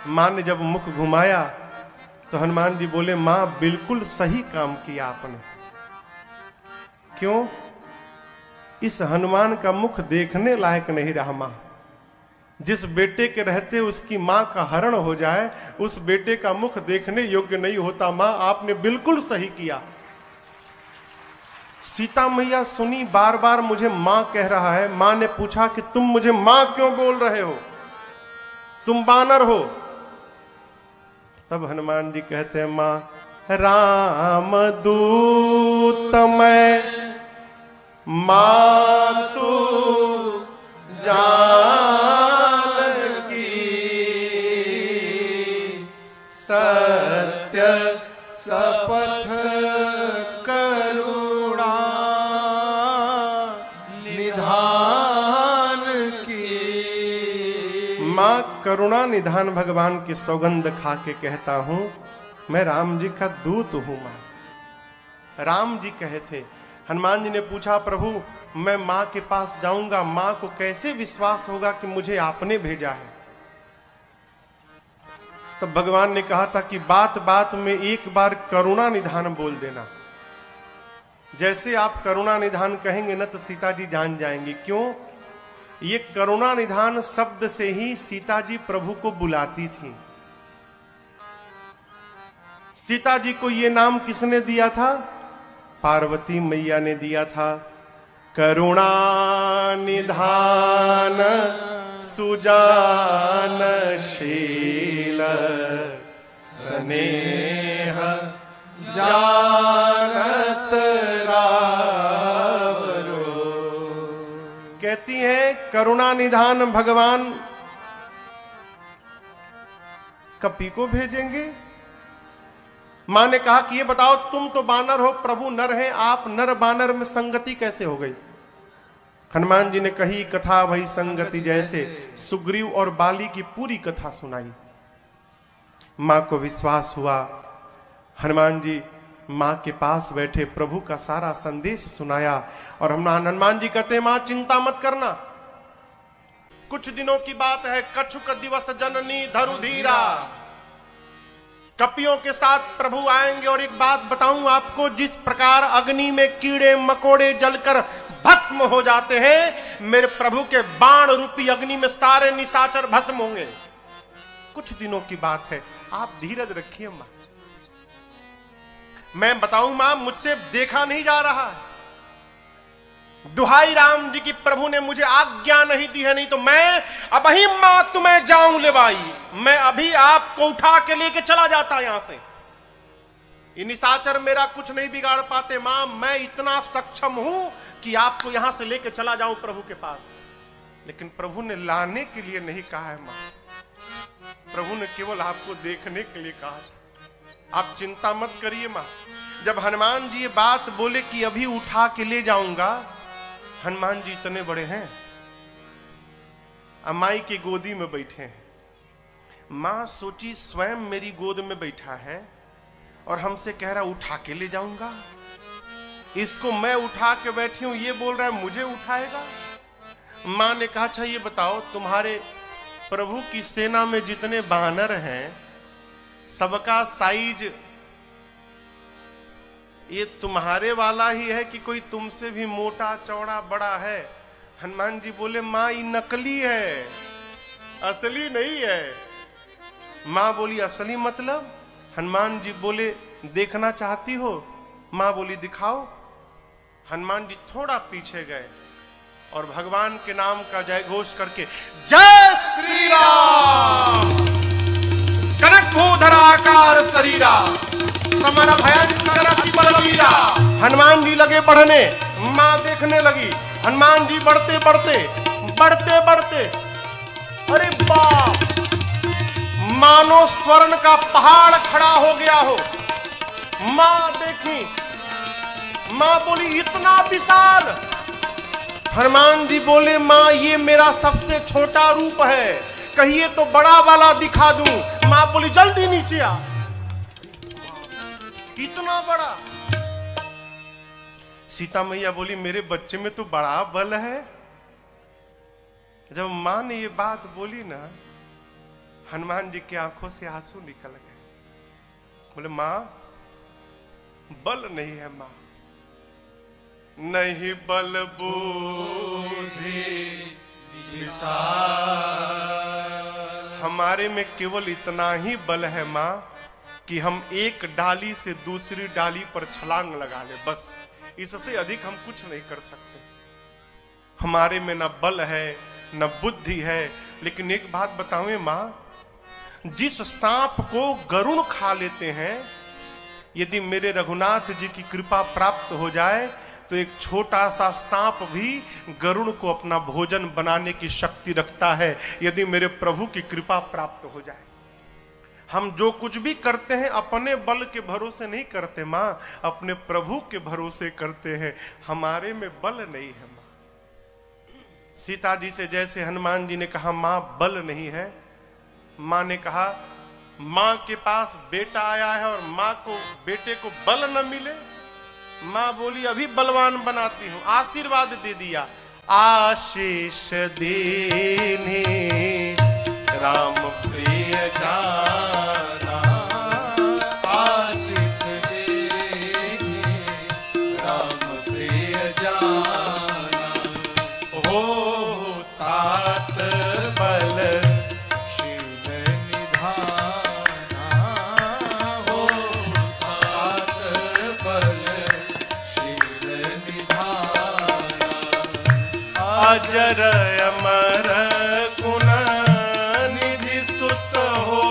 मां ने जब मुख घुमाया तो हनुमान जी बोले, मां बिल्कुल सही काम किया आपने। क्यों? इस हनुमान का मुख देखने लायक नहीं रहा। मां जिस बेटे के रहते उसकी मां का हरण हो जाए, उस बेटे का मुख देखने योग्य नहीं होता। मां आपने बिल्कुल सही किया। सीता मैया सुनी, बार बार मुझे मां कह रहा है। मां ने पूछा कि तुम मुझे मां क्यों बोल रहे हो, तुम बानर हो। तब हनुमान जी कहते हैं, मां राम दूत मैं मातु जानकी, सत्य सपथ करुणा निधान की। मां करुणा निधान भगवान की सौगंध खा के कहता हूं, मैं राम जी का दूत हूं। मां राम जी कहे थे। हनुमान जी ने पूछा, प्रभु मैं मां के पास जाऊंगा, मां को कैसे विश्वास होगा कि मुझे आपने भेजा है। तब तो भगवान ने कहा था कि बात बात में एक बार करुणा निधान बोल देना। जैसे आप करुणा निधान कहेंगे ना तो सीता जी जान जाएंगी। क्यों? ये करुणा निधान शब्द से ही सीता जी प्रभु को बुलाती थी। सीता जी को ये नाम किसने दिया था? पार्वती मैया ने दिया था। करुणा निधान सुजानशील स्नेह जानत रावरो। कहती है करुणा निधान भगवान कपि को भेजेंगे। मां ने कहा कि ये बताओ, तुम तो बानर हो, प्रभु नर हैं, आप नर बानर में संगति कैसे हो गई? हनुमान जी ने कही कथा वही संगति जैसे। सुग्रीव और बाली की पूरी कथा सुनाई। मां को विश्वास हुआ। हनुमान जी मां के पास बैठे प्रभु का सारा संदेश सुनाया। और हनुमान जी कहते, मां चिंता मत करना, कुछ दिनों की बात है। कछुक दिवस जननी धरु धीरा, कपियों के साथ प्रभु आएंगे। और एक बात बताऊं आपको, जिस प्रकार अग्नि में कीड़े मकोड़े जलकर भस्म हो जाते हैं, मेरे प्रभु के बाण रूपी अग्नि में सारे निशाचर भस्म होंगे। कुछ दिनों की बात है, आप धीरज रखिए मां। मैं बताऊं मां, मुझसे देखा नहीं जा रहा है। दुहाई राम जी की, प्रभु ने मुझे आज्ञा नहीं दी है, नहीं तो मैं अभी मां तुम्हें जाऊं ले भाई, मैं अभी आपको उठा के लेके चला जाता यहां से। ये निशाचर मेरा कुछ नहीं बिगाड़ पाते मां, मैं इतना सक्षम हूं कि आपको यहां से लेके चला जाऊं प्रभु के पास। लेकिन प्रभु ने लाने के लिए नहीं कहा है मां, प्रभु ने केवल आपको देखने के लिए कहा। आप चिंता मत करिए मां। जब हनुमान जी ये बात बोले कि अभी उठा के ले जाऊंगा, हनुमान जी इतने बड़े हैं, अमाई की गोदी में बैठे हैं। मां सोची स्वयं मेरी गोद में बैठा है और हमसे कह रहा उठा के ले जाऊंगा। इसको मैं उठा के बैठी हूं, ये बोल रहा है मुझे उठाएगा। मां ने कहा अच्छा ये बताओ, तुम्हारे प्रभु की सेना में जितने बानर हैं सबका साइज ये तुम्हारे वाला ही है कि कोई तुमसे भी मोटा चौड़ा बड़ा है? हनुमान जी बोले मां ये नकली है, असली नहीं है। मां बोली असली मतलब? हनुमान जी बोले देखना चाहती हो? मां बोली दिखाओ। हनुमान जी थोड़ा पीछे गए और भगवान के नाम का जय घोष करके जय श्री राम, कनक भूधराकार शरीरा, समर भयंकर अति बलवीरा। हनुमान जी लगे पढ़ने, मां देखने लगी। हनुमान जी बढ़ते बढ़ते बढ़ते बढ़ते, अरे बाप, मानो स्वर्ण का पहाड़ खड़ा हो गया हो। मां देखी, मां बोली इतना विशाल। हनुमान जी बोले मां ये मेरा सबसे छोटा रूप है, कहिए तो बड़ा वाला दिखा दूं। मां बोली जल्दी नीचे आ। इतना बड़ा। सीता मैया बोली मेरे बच्चे में तो बड़ा बल है। जब मां ने ये बात बोली ना, हनुमान जी की आंखों से आंसू निकल गए। बोले मां बल नहीं है, मां नहीं बल बुद्धि विशाल, हमारे में केवल इतना ही बल है मां कि हम एक डाली से दूसरी डाली पर छलांग लगा ले, बस इससे अधिक हम कुछ नहीं कर सकते। हमारे में न बल है न बुद्धि है। लेकिन एक बात बताऊं मां, जिस सांप को गरुड़ खा लेते हैं, यदि मेरे रघुनाथ जी की कृपा प्राप्त हो जाए तो एक छोटा सा सांप भी गरुड़ को अपना भोजन बनाने की शक्ति रखता है, यदि मेरे प्रभु की कृपा प्राप्त हो जाए। हम जो कुछ भी करते हैं अपने बल के भरोसे नहीं करते मां, अपने प्रभु के भरोसे करते हैं। हमारे में बल नहीं है मां। सीता जी से जैसे हनुमान जी ने कहा मां बल नहीं है, मां ने कहा मां के पास बेटा आया है और मां को बेटे को बल न मिले। मां बोली अभी बलवान बनाती हूं, आशीर्वाद दे दिया। आशीष देने राम प्रिय जाना, आशीष देने राम प्रिय जाना, हो तात बल शील निधाना, हो तात बल शील निधाना, अजर अमर गुण निधि सुत हो,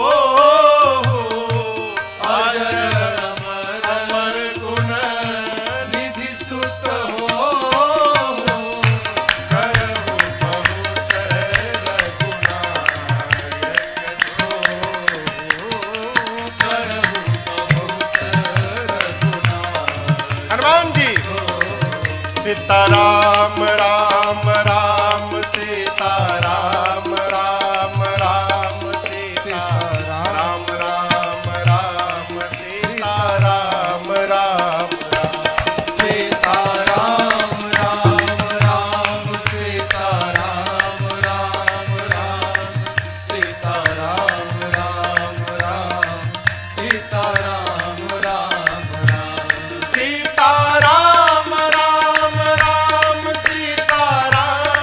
अजर अमर गुण निधि सुत हो, करहु बहुत रघुनायक छो, करहु बहुत रघुनायक। हनुमान जी सीताराम राम राम सीताराम राम राम सीताराम राम राम सीताराम राम सीताराम राम राम सीताराम राम राम सीताराम राम राम सीताराम राम राम सीताराम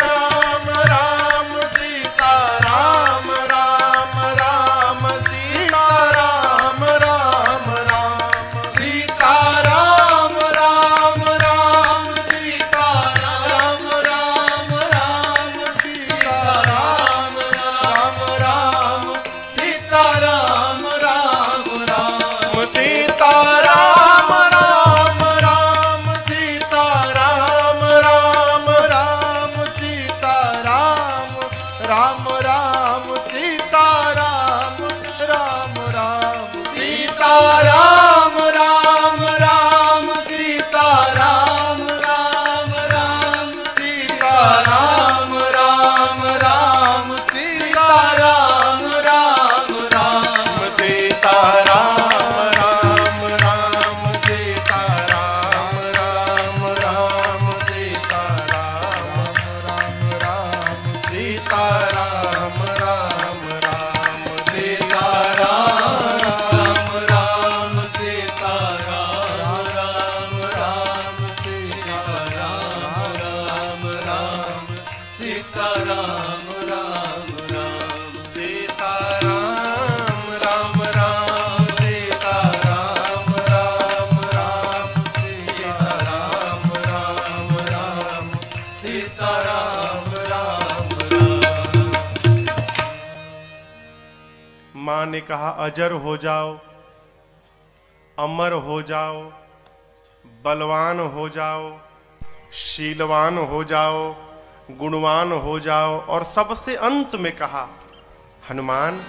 राम राम सीताराम राम राम सीताराम राम राम सीताराम राम राम सीताराम राम राम सीताराम राम राम सीताराम राम राम सीताराम राम राम सीताराम राम राम सीताराम राम राम सीताराम राम राम सीताराम राम राम सीताराम राम राम मां ने कहा अजर हो जाओ, अमर हो जाओ, बलवान हो जाओ, शीलवान हो जाओ, गुणवान हो जाओ, और सबसे अंत में कहा हनुमान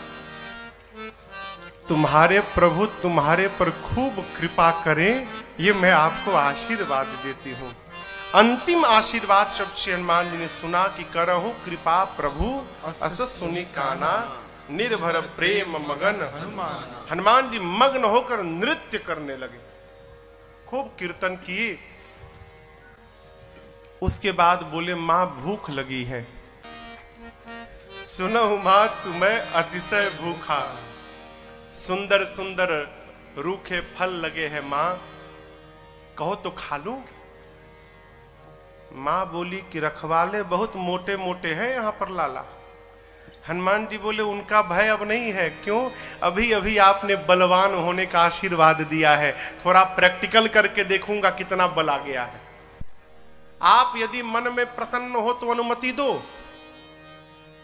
तुम्हारे प्रभु तुम्हारे पर खूब कृपा करें, ये मैं आपको आशीर्वाद देती हूं। अंतिम आशीर्वाद शब्द श्री हनुमान जी ने सुना कि करहूं कृपा प्रभु अस सुनि काना, निर्भर प्रेम मगन हनुमान। हनुमान जी मग्न होकर नृत्य करने लगे, खूब कीर्तन किए। उसके बाद बोले मां भूख लगी है। सुनहु मां तुम्हें अतिशय भूखा, सुंदर सुंदर रूखे फल लगे हैं मां, कहो तो खा लूं। मां बोली कि रखवाले बहुत मोटे मोटे हैं यहां पर लाला। हनुमान जी बोले उनका भय अब नहीं है। क्यों? अभी अभी आपने बलवान होने का आशीर्वाद दिया है, थोड़ा प्रैक्टिकल करके देखूंगा कितना बल आ गया है। आप यदि मन में प्रसन्न हो तो अनुमति दो।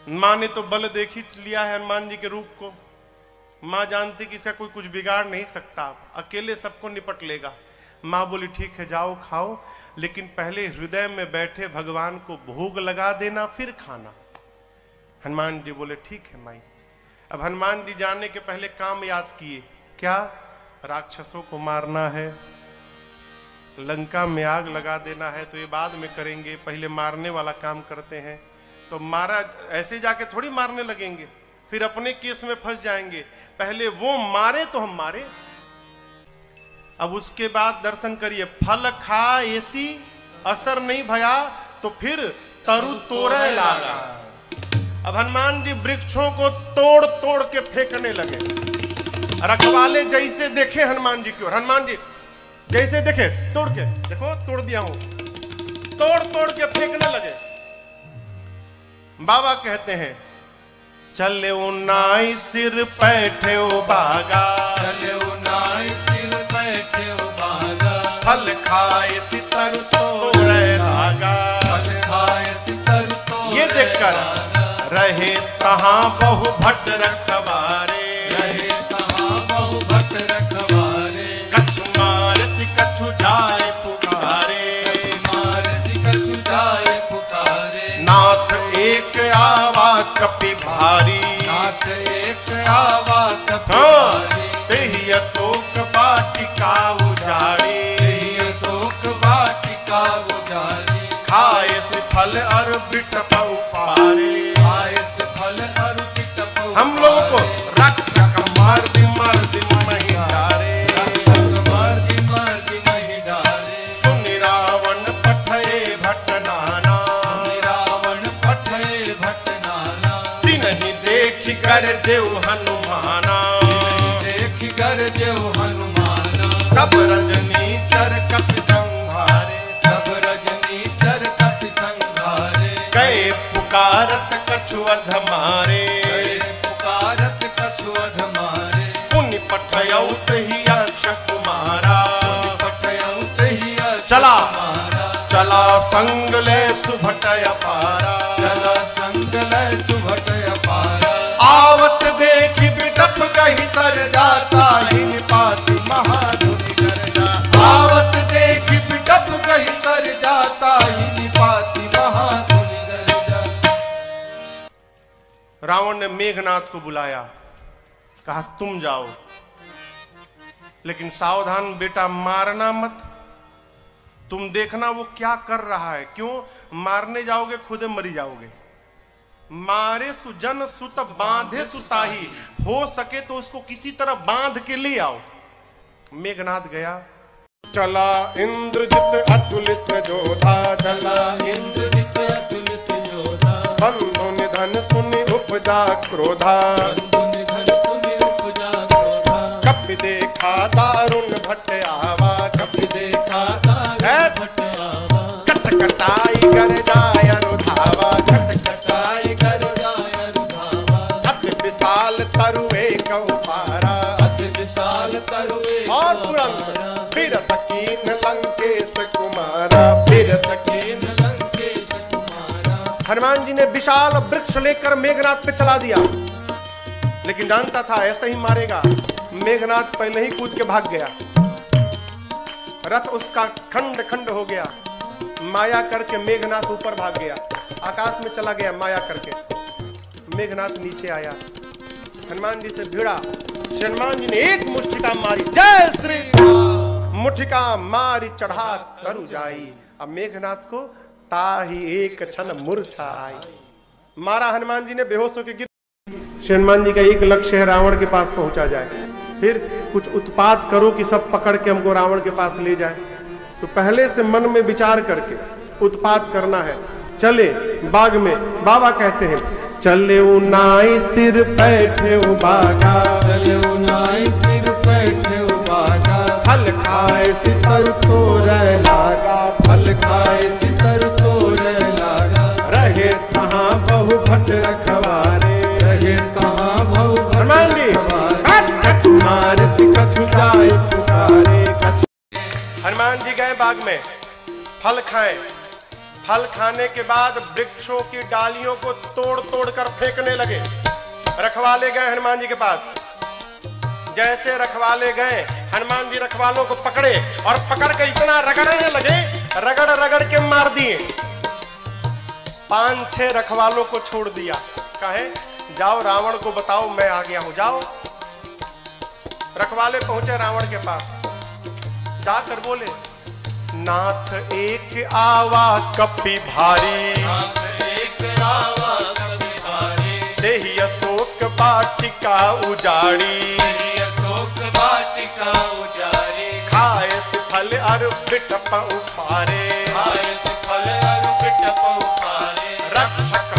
मां ने तो बल देख ही लिया है हनुमान जी के रूप को। मां जानती कि इसे कोई कुछ बिगाड़ नहीं सकता, अकेले सबको निपट लेगा। मां बोली ठीक है जाओ खाओ, लेकिन पहले हृदय में बैठे भगवान को भोग लगा देना फिर खाना। हनुमान जी बोले ठीक है माई। अब हनुमान जी जाने के पहले काम याद किए। क्या? राक्षसों को मारना है, लंका में आग लगा देना है, तो ये बाद में करेंगे, पहले मारने वाला काम करते हैं। तो मारा ऐसे जाके थोड़ी मारने लगेंगे, फिर अपने केस में फंस जाएंगे। पहले वो मारे तो हम मारे। अब उसके बाद दर्शन करिए, फल खा ऐसी असर नहीं भया तो फिर तरु तोड़े लागा। अब हनुमान जी वृक्षों को तोड़ तोड़ के फेंकने लगे। रखवाले जैसे देखे हनुमान जी की ओर, हनुमान जी जैसे देखे तोड़ के, देखो तोड़ दिया हूं, तोड़ तोड़ के फेंकने लगे। बाबा कहते हैं चले उनाई सिर पैठे बागा, चले उनाई सिर पैठे बागा, फल खाए सितर तोड़े लागा, फल खाए सितर तोड़े। ये देखकर रहे तहां बहु भट्ट रखवारे, रहे तहां बहु भट्ट रखवारे, कछु मार सि कछु जाए पुकारे, मार सि कछु जाए पुकारे। नाथ एक आवा कपि भारी, नाथ एक आवा कपि भारी, तेहि अशोक वाटिका उजाड़ी, तेहि अशोक वाटिका उजाड़ी। खाए से फल और बिटप उपारे, खाए से फल और बिटप उपारे। हम लोगों को रक्षक मार दी मही डारे, रक्षक मार दी मही डारे। सुनि रावण पठये भट्ट नाना, सुनि रावण पठये भट्ट नाना। तिन्हि देखि कर देव हनुमाना, देख कर देव हनुमाना। सब रजनी चर कपि संहारे, सब रजनी चर कपि संहारे। गए पुकारत कछु अधमारे, गए पुकारत कछु अधमारे। पुनि पठयौ तहि यक्ष कुमारा, पठयौ तहि यक्ष चला कुमारा। चला संग ले सुभटय पारा, चला संग लय सुभटय पारा। आवत देखि बिटप कहि तर जाता, हिनि पाति महाधुनि कर जा। आवत देखि बिटप कहि तर जाता, हिनि पाति महाधुनि कर जा। रावण ने मेघनाथ को बुलाया, कहा तुम जाओ, लेकिन सावधान बेटा मारना मत। तुम देखना वो क्या कर रहा है। क्यों? मारने जाओगे खुद मरी जाओगे। मारे सुजन सुत बांधे सुताही, हो सके तो उसको किसी तरह बांध के ले आओ। मेघनाथ गया, चला इंद्रजित अतुलित जोधा, चला इंद्रजित अतुलित योधा। बंधु निधन सुनि उपजा क्रोधा, बंधु निधन सुनि उपजा क्रोधा। कपि देखा दारुण भट्ट आवा, कपि देखा दारुण भट्ट आवा। कटकटाई कर जाय अनुधावा, कटाई कर जाय रुधावा। अति विशाल तरु एक पारा, अति विशाल तरु एक और तुरंत फिर तकीन लंकेश कुमारा, फिर तकीन। कीन लंकेश कुमारा। हनुमान जी ने विशाल वृक्ष लेकर मेघनाथ पे चला दिया। लेकिन जानता था ऐसे ही मारेगा। मेघनाथ पहले ही कूद के भाग गया, रथ उसका खंड खंड हो गया। माया करके मेघनाथ ऊपर भाग गया, आकाश में चला गया माया करके। मेघनाथ नीचे आया, हनुमान जी से भिड़ा। हनुमान जी ने एक मुष्टिका मारी, जय श्री राम। मुठिका मारी चढ़ा तरु जाई। अब मेघनाथ को ताही एक क्षण मूर्छा आई। मारा हनुमान जी ने, बेहोश होकर गिर। हनुमान जी का एक लक्ष्य है रावण के पास पहुंचा जाए, फिर कुछ उत्पात करो कि सब पकड़ के हमको रावण के पास ले जाए। तो पहले से मन में विचार करके उत्पात करना है। चले बाग में, बाबा कहते हैं चले नाई सिर बैठे बागा, चले नाई सिर बैठे बागा, फल खाए सितर तोर लागा, फल खाए सितर तोर लागा। रहे कहाँ बहु भट रखवारे, रहे कहाँ बहु हनुमान जी मार कछु जाए पुकारे। हनुमान जी गए बाग में, फल खाए। फल खाने के बाद वृक्षों की डालियों को तोड़ तोड़ कर फेंकने लगे। रखवाले गए हनुमान जी के पास। जैसे रखवाले गए, हनुमान जी रखवालों को पकड़े और पकड़ कर इतना रगड़ने लगे, रगड़ रगड़ के मार दिए। 5-6 रखवालों को छोड़ दिया, कहे जाओ रावण को बताओ मैं आ गया हूं, जाओ। रखवाले पहुंचे रावण के पास, जाकर बोले नाथ एक आवा कपि भारी, नाथ एक आवा कपि भारी, देहि अशोक वाटिका उजाड़ी, अशोक वाटिका उजाड़ी। खाए से फल अरु बिटप उफारे, खाए से फल अरु बिटप उफारे। रक्षक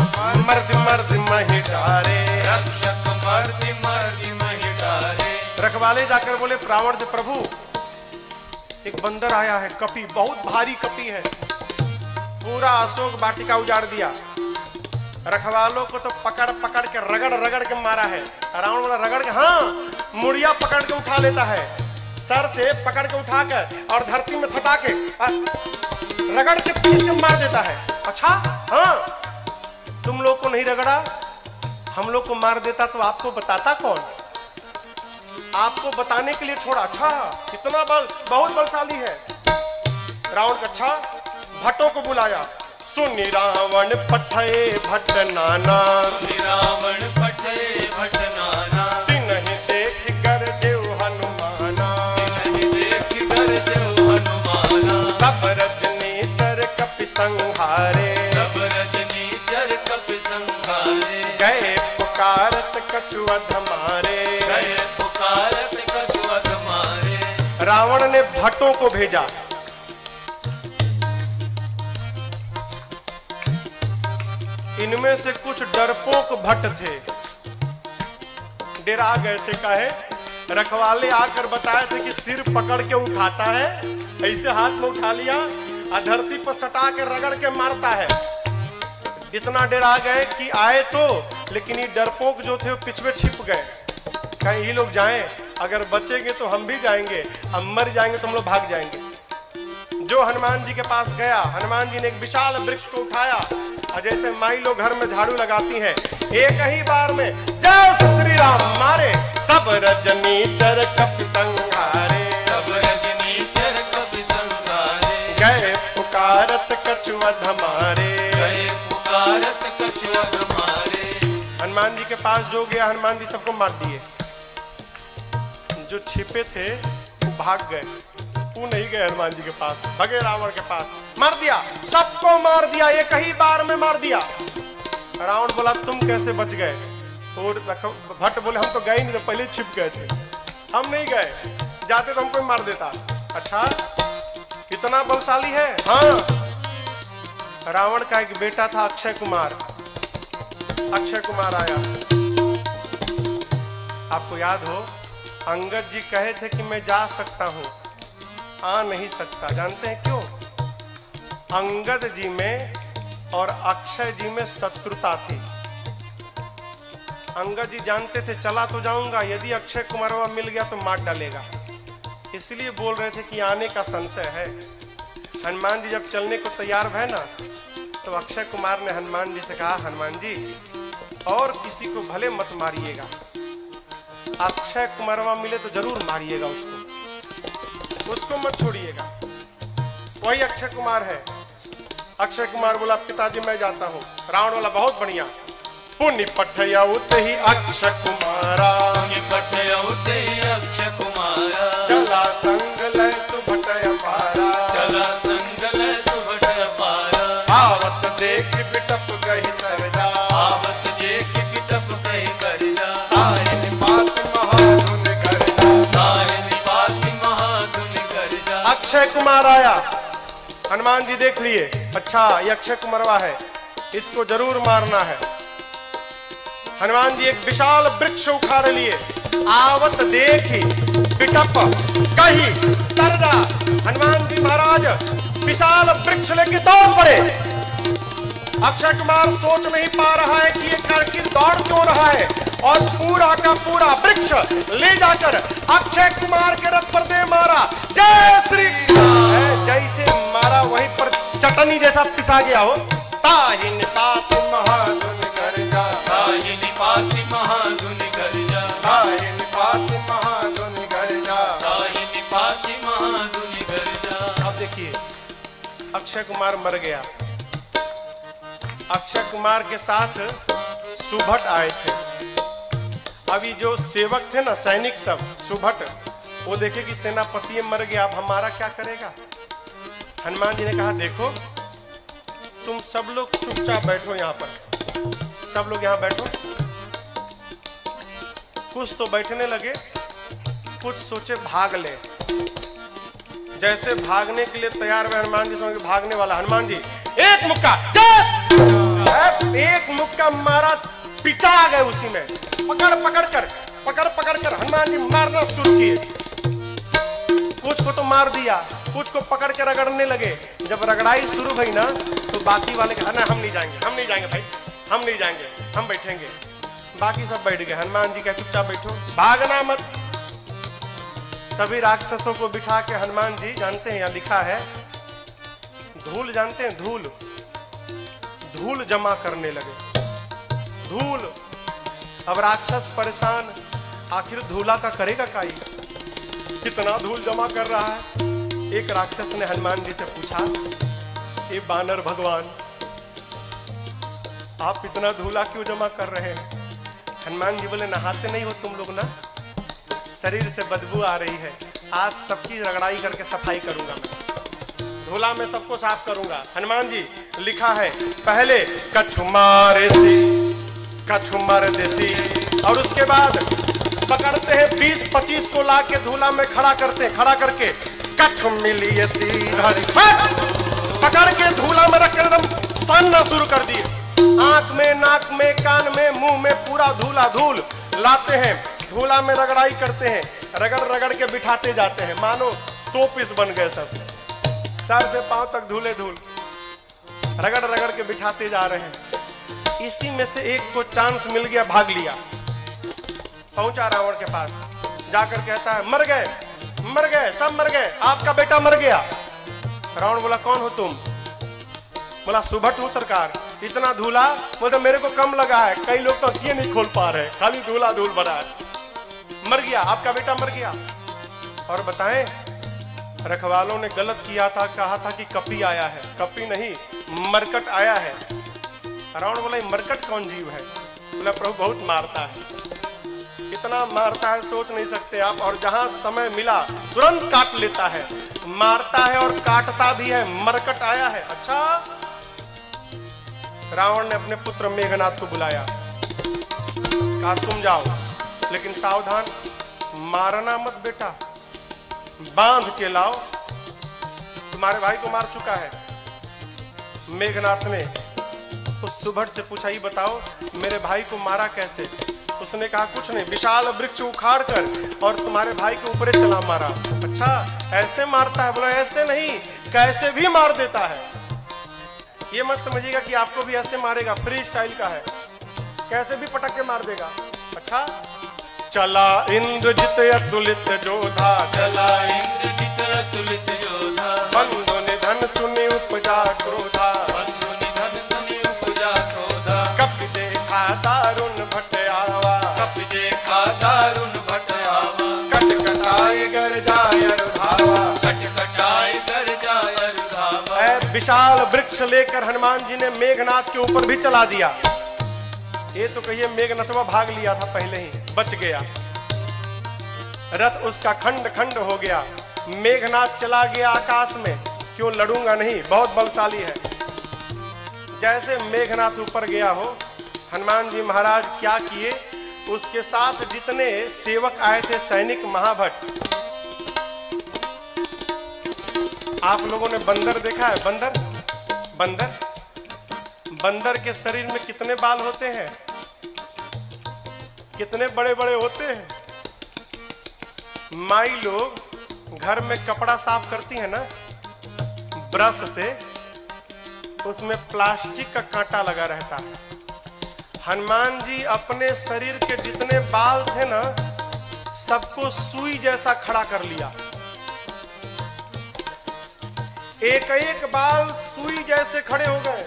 मर्द मर्द महि डारे, रक्षक मर्द मर्द महि डारे। रखवाले जाकर बोले रावण से प्रभु एक बंदर आया है, कपि, बहुत भारी कपि है, पूरा अशोक वाटिका उजाड़ दिया। रखवालों को तो पकड़ पकड़ के रगड़ रगड़ के मारा है। रावण बोला रगड़ के, हाँ, मुड़िया पकड़ के उठा लेता है, सर से पकड़ के उठाकर और धरती में सटा के रगड़ के पीस के मार देता है। अच्छा, हाँ, तुम लोग को नहीं रगड़ा, हम लोग को मार देता तो आपको बताता कौन? आपको बताने के लिए छोड़ा। अच्छा, कितना बल, बहुत बलशाली है रावण का। अच्छा, भट्टों को बुलाया। सुनि रावण पठे भट्ट नाना, रावण पठे भट्ट नाना, तिन्हि देख कर देव हनुमाना, तिन्हि देख कर देव हनुमाना। सब रजनीचर कपि संहारे, सब रजनीचर कपि संहारे। गए पुकारत कछु अधमारे, गए पुकारत कछु अधमारे। रावण ने भट्टों को भेजा। इनमें से कुछ डरपोक भट्ट थे, डरा गए थे। काहे? रखवाले आकर बताए थे कि सिर पकड़ के उठाता है, ऐसे हाथ में उठा लिया और धरती पर सटा के रगड़ के मारता है। इतना डरा गए कि आए तो, लेकिन ये डरपोक जो थे वो पिछवे छिप गए। कहीं ये लोग जाएं, अगर बचेंगे तो हम भी जाएंगे, अब मर जाएंगे तो हम लोग भाग जाएंगे। जो हनुमान जी के पास गया, हनुमान जी ने एक विशाल वृक्ष को उठाया और जैसे माई लोग घर में झाड़ू लगाती हैं, एक ही बार में जय श्री राम मारे। सब रजनीचर कपि संहारे, सब रजनीचर कपि संहारे। गए पुकारत कछु अधमारे, गए पुकारत कछु अधमारे। हनुमान जी के पास जो गया, हनुमान जी सबको मार दिए। जो छिपे थे वो भाग गए, वो नहीं गए हनुमान जी के पास, भगे रावण के पास, मार दिया, सबको मार दिया, एक ही बार में मार दिया। रावण बोला तुम कैसे बच गए? और भट्ट बोले हम तो गए नहीं, तो पहले छिप गए थे, हम नहीं गए, जाते तो हमको मार देता। अच्छा, इतना बलशाली है? हाँ। रावण का एक बेटा था अक्षय कुमार। अक्षय कुमार आया, आपको याद हो अंगद जी कहे थे कि मैं जा सकता हूं, आ नहीं सकता। जानते हैं क्यों? अंगद जी में और अक्षय जी में शत्रुता थी। अंगद जी जानते थे चला तो जाऊंगा, यदि अक्षय कुमार मिल गया तो मार डालेगा, इसलिए बोल रहे थे कि आने का संशय है। हनुमान जी जब चलने को तैयार भय ना, तो अक्षय कुमार ने हनुमान जी से कहा हनुमान जी और किसी को भले मत मारिएगा, अक्षय कुमारवा मिले तो जरूर मारिएगा उसको मत छोड़िएगा। वही अक्षय कुमार है। अक्षय कुमार बोला पिताजी मैं जाता हूँ। रावण बोला बहुत बढ़िया। पुण्य पठयाउत ही अक्षय कुमारा, पुण्य पठयाउत ही अक्षय कुमारा, चला संग लय सुभट अपारा, चला संग लय सुभट अपारा, आवत देख बिटप गहि सरजा, आवत देख बिटप गहि सरजा, साहिन बात महाधुन गर्जा, साहिन बात महाधुन गर्जा। अक्षय कुमार आया, हनुमान जी देख लिए, अच्छा ये अक्षय कुमारवा है, इसको जरूर मारना है। हनुमान जी एक विशाल वृक्ष उखाड़ लिए। आवत देखी बिटप कही तरजा। हनुमान जी महाराज विशाल वृक्ष लेके दौड़ पड़े। अक्षय कुमार सोच नहीं पा रहा है कि ये करके दौड़ क्यों रहा है, और पूरा का पूरा वृक्ष ले जाकर अक्षय कुमार के रथ पर दे मारा। जय श्री राम। जैसे मारा वहीं पर चटनी जैसा पिसा गया हो। ताहिन तात महाधुन गर्जा, ताहिन पात महाधुन गर्जा, ताहिन तात महाधुन गर्जा, ताहिन पात महाधुन गर्जा। अब देखिए अक्षय कुमार मर गया। अक्षय कुमार के साथ सुभट आए थे। अभी जो सेवक थे ना, सैनिक सब, सुभट, वो देखे कि सेनापति मर गया, अब हमारा क्या करेगा। हनुमान जी ने कहा देखो तुम सब लोग चुपचाप बैठो यहाँ पर, सब लोग यहाँ बैठो। कुछ तो बैठने लगे, कुछ सोचे भाग ले। जैसे भागने के लिए तैयार हुए हनुमान जी, समझ भागने वाला हनुमान जी एक मुक्का, एक मुक्का मारा, पिचा गए उसी में। पकड़ कर हनुमान जी मारना शुरू किए। कुछ को तो मार दिया, कुछ को पकड़ के रगड़ने लगे। जब रगड़ाई शुरू हुई ना, तो बाकी वाले कहा ना हम नहीं जाएंगे भाई, हम नहीं जाएंगे, हम बैठेंगे। बाकी सब बैठ गए। हनुमान जी कहा चुपचाप बैठो, भागना मत। सभी राक्षसों को बिठा के हनुमान जी, जानते हैं यहाँ लिखा है धूल, जानते हैं धूल, धूल जमा करने लगे। धूल, अब राक्षस परेशान, आखिर धूला का करेगा काई, कितना धूल जमा कर रहा है। एक राक्षस ने हनुमान जी से पूछा, ये बानर भगवान आप इतना धूला क्यों जमा कर रहे हैं। हनुमान जी बोले नहाते नहीं हो तुम लोग ना, शरीर से बदबू आ रही है, आज सबकी रगड़ाई करके सफाई करूंगा मैं, धूला में सबको साफ करूंगा। हनुमान जी लिखा है पहले कछु मारे सी, कछु मर देसी, और उसके बाद पकड़ते हैं 20-25 को लाके धूला में खड़ा करते हैं, खड़ा करके कछु मिली सीधा पकड़ के धूला में रख कर एकदम सानना शुरू कर दिए। आंख में, नाक में, कान में, मुंह में पूरा धूला धूल लाते हैं, धूला में रगड़ाई करते हैं, रगड़ रगड़ के बिठाते जाते हैं, मानो 100 पीस बन गए सब, सर से पांव तक धूले धूल, रगड़ रगड़ के बिठाते जा रहे हैं। इसी में से एक को चांस मिल गया, भाग लिया, पहुंचा रावण के पास, जाकर कहता है मर गए, सब मर गए, आपका बेटा मर गया। रावण बोला कौन हो तुम। बोला सुभट हूं सरकार। इतना धूला, बोले मेरे को कम लगा है, कई लोग तो अखियां नहीं खोल पा रहे, खाली धूला धूल भरा है। मर गया, आपका बेटा मर गया। और बताएं, रखवालों ने गलत किया था, कहा था कि कपी आया है, कपी नहीं मरकट आया है। रावण बोला मरकट कौन जीव है। बोला प्रभु बहुत मारता है, इतना मारता है सोच नहीं सकते आप, और जहां समय मिला तुरंत काट लेता है, मारता है और काटता भी है, मरकट आया है। अच्छा, रावण ने अपने पुत्र मेघनाथ को बुलाया, कहा तुम जाओ, लेकिन सावधान, मारना मत बेटा, बांध के लाओ, तुम्हारे भाई को मार चुका है। मेघनाथ ने उस सुभट से पूछा, ये बताओ मेरे भाई को मारा कैसे। उसने कहा कुछ नहीं, विशाल वृक्ष उखाड़ कर और तुम्हारे भाई के ऊपर चला मारा। अच्छा, ऐसे मारता है। बोला ऐसे नहीं, कैसे भी मार देता है। ये मत समझिएगा कि आपको भी ऐसे मारेगा, फ्री स्टाइल का है, कैसे भी पटक के मार देगा। अच्छा, चला इंद्रजित अतुलित जोधा, चला इंद्रजित अतुलित जोधा, बंधु निधन सुनि उपजा क्रोधा, बंधु निधन सुनि उपजा क्रोधा, कपि देखा दारुण भट आवा, कपि देखा दारुण विशाल वृक्ष लेकर हनुमान जी ने मेघनाथ के ऊपर भी चला दिया। ये तो कहिए मेघनाथवा भाग लिया था पहले ही, बच गया। रथ उसका खंड खंड हो गया। मेघनाथ चला गया आकाश में। क्यों लड़ूंगा नहीं, बहुत बलशाली है। जैसे मेघनाथ ऊपर गया हो, हनुमान जी महाराज क्या किए, उसके साथ जितने सेवक आए थे सैनिक महाभट। आप लोगों ने बंदर देखा है? बंदर बंदर बंदर के शरीर में कितने बाल होते हैं, कितने बड़े बड़े होते हैं। माई लोग घर में कपड़ा साफ करती है ना ब्रश से, उसमें प्लास्टिक का कांटा लगा रहता है। हनुमान जी अपने शरीर के जितने बाल थे ना, सबको सुई जैसा खड़ा कर लिया। एक एक बाल सुई जैसे खड़े हो गए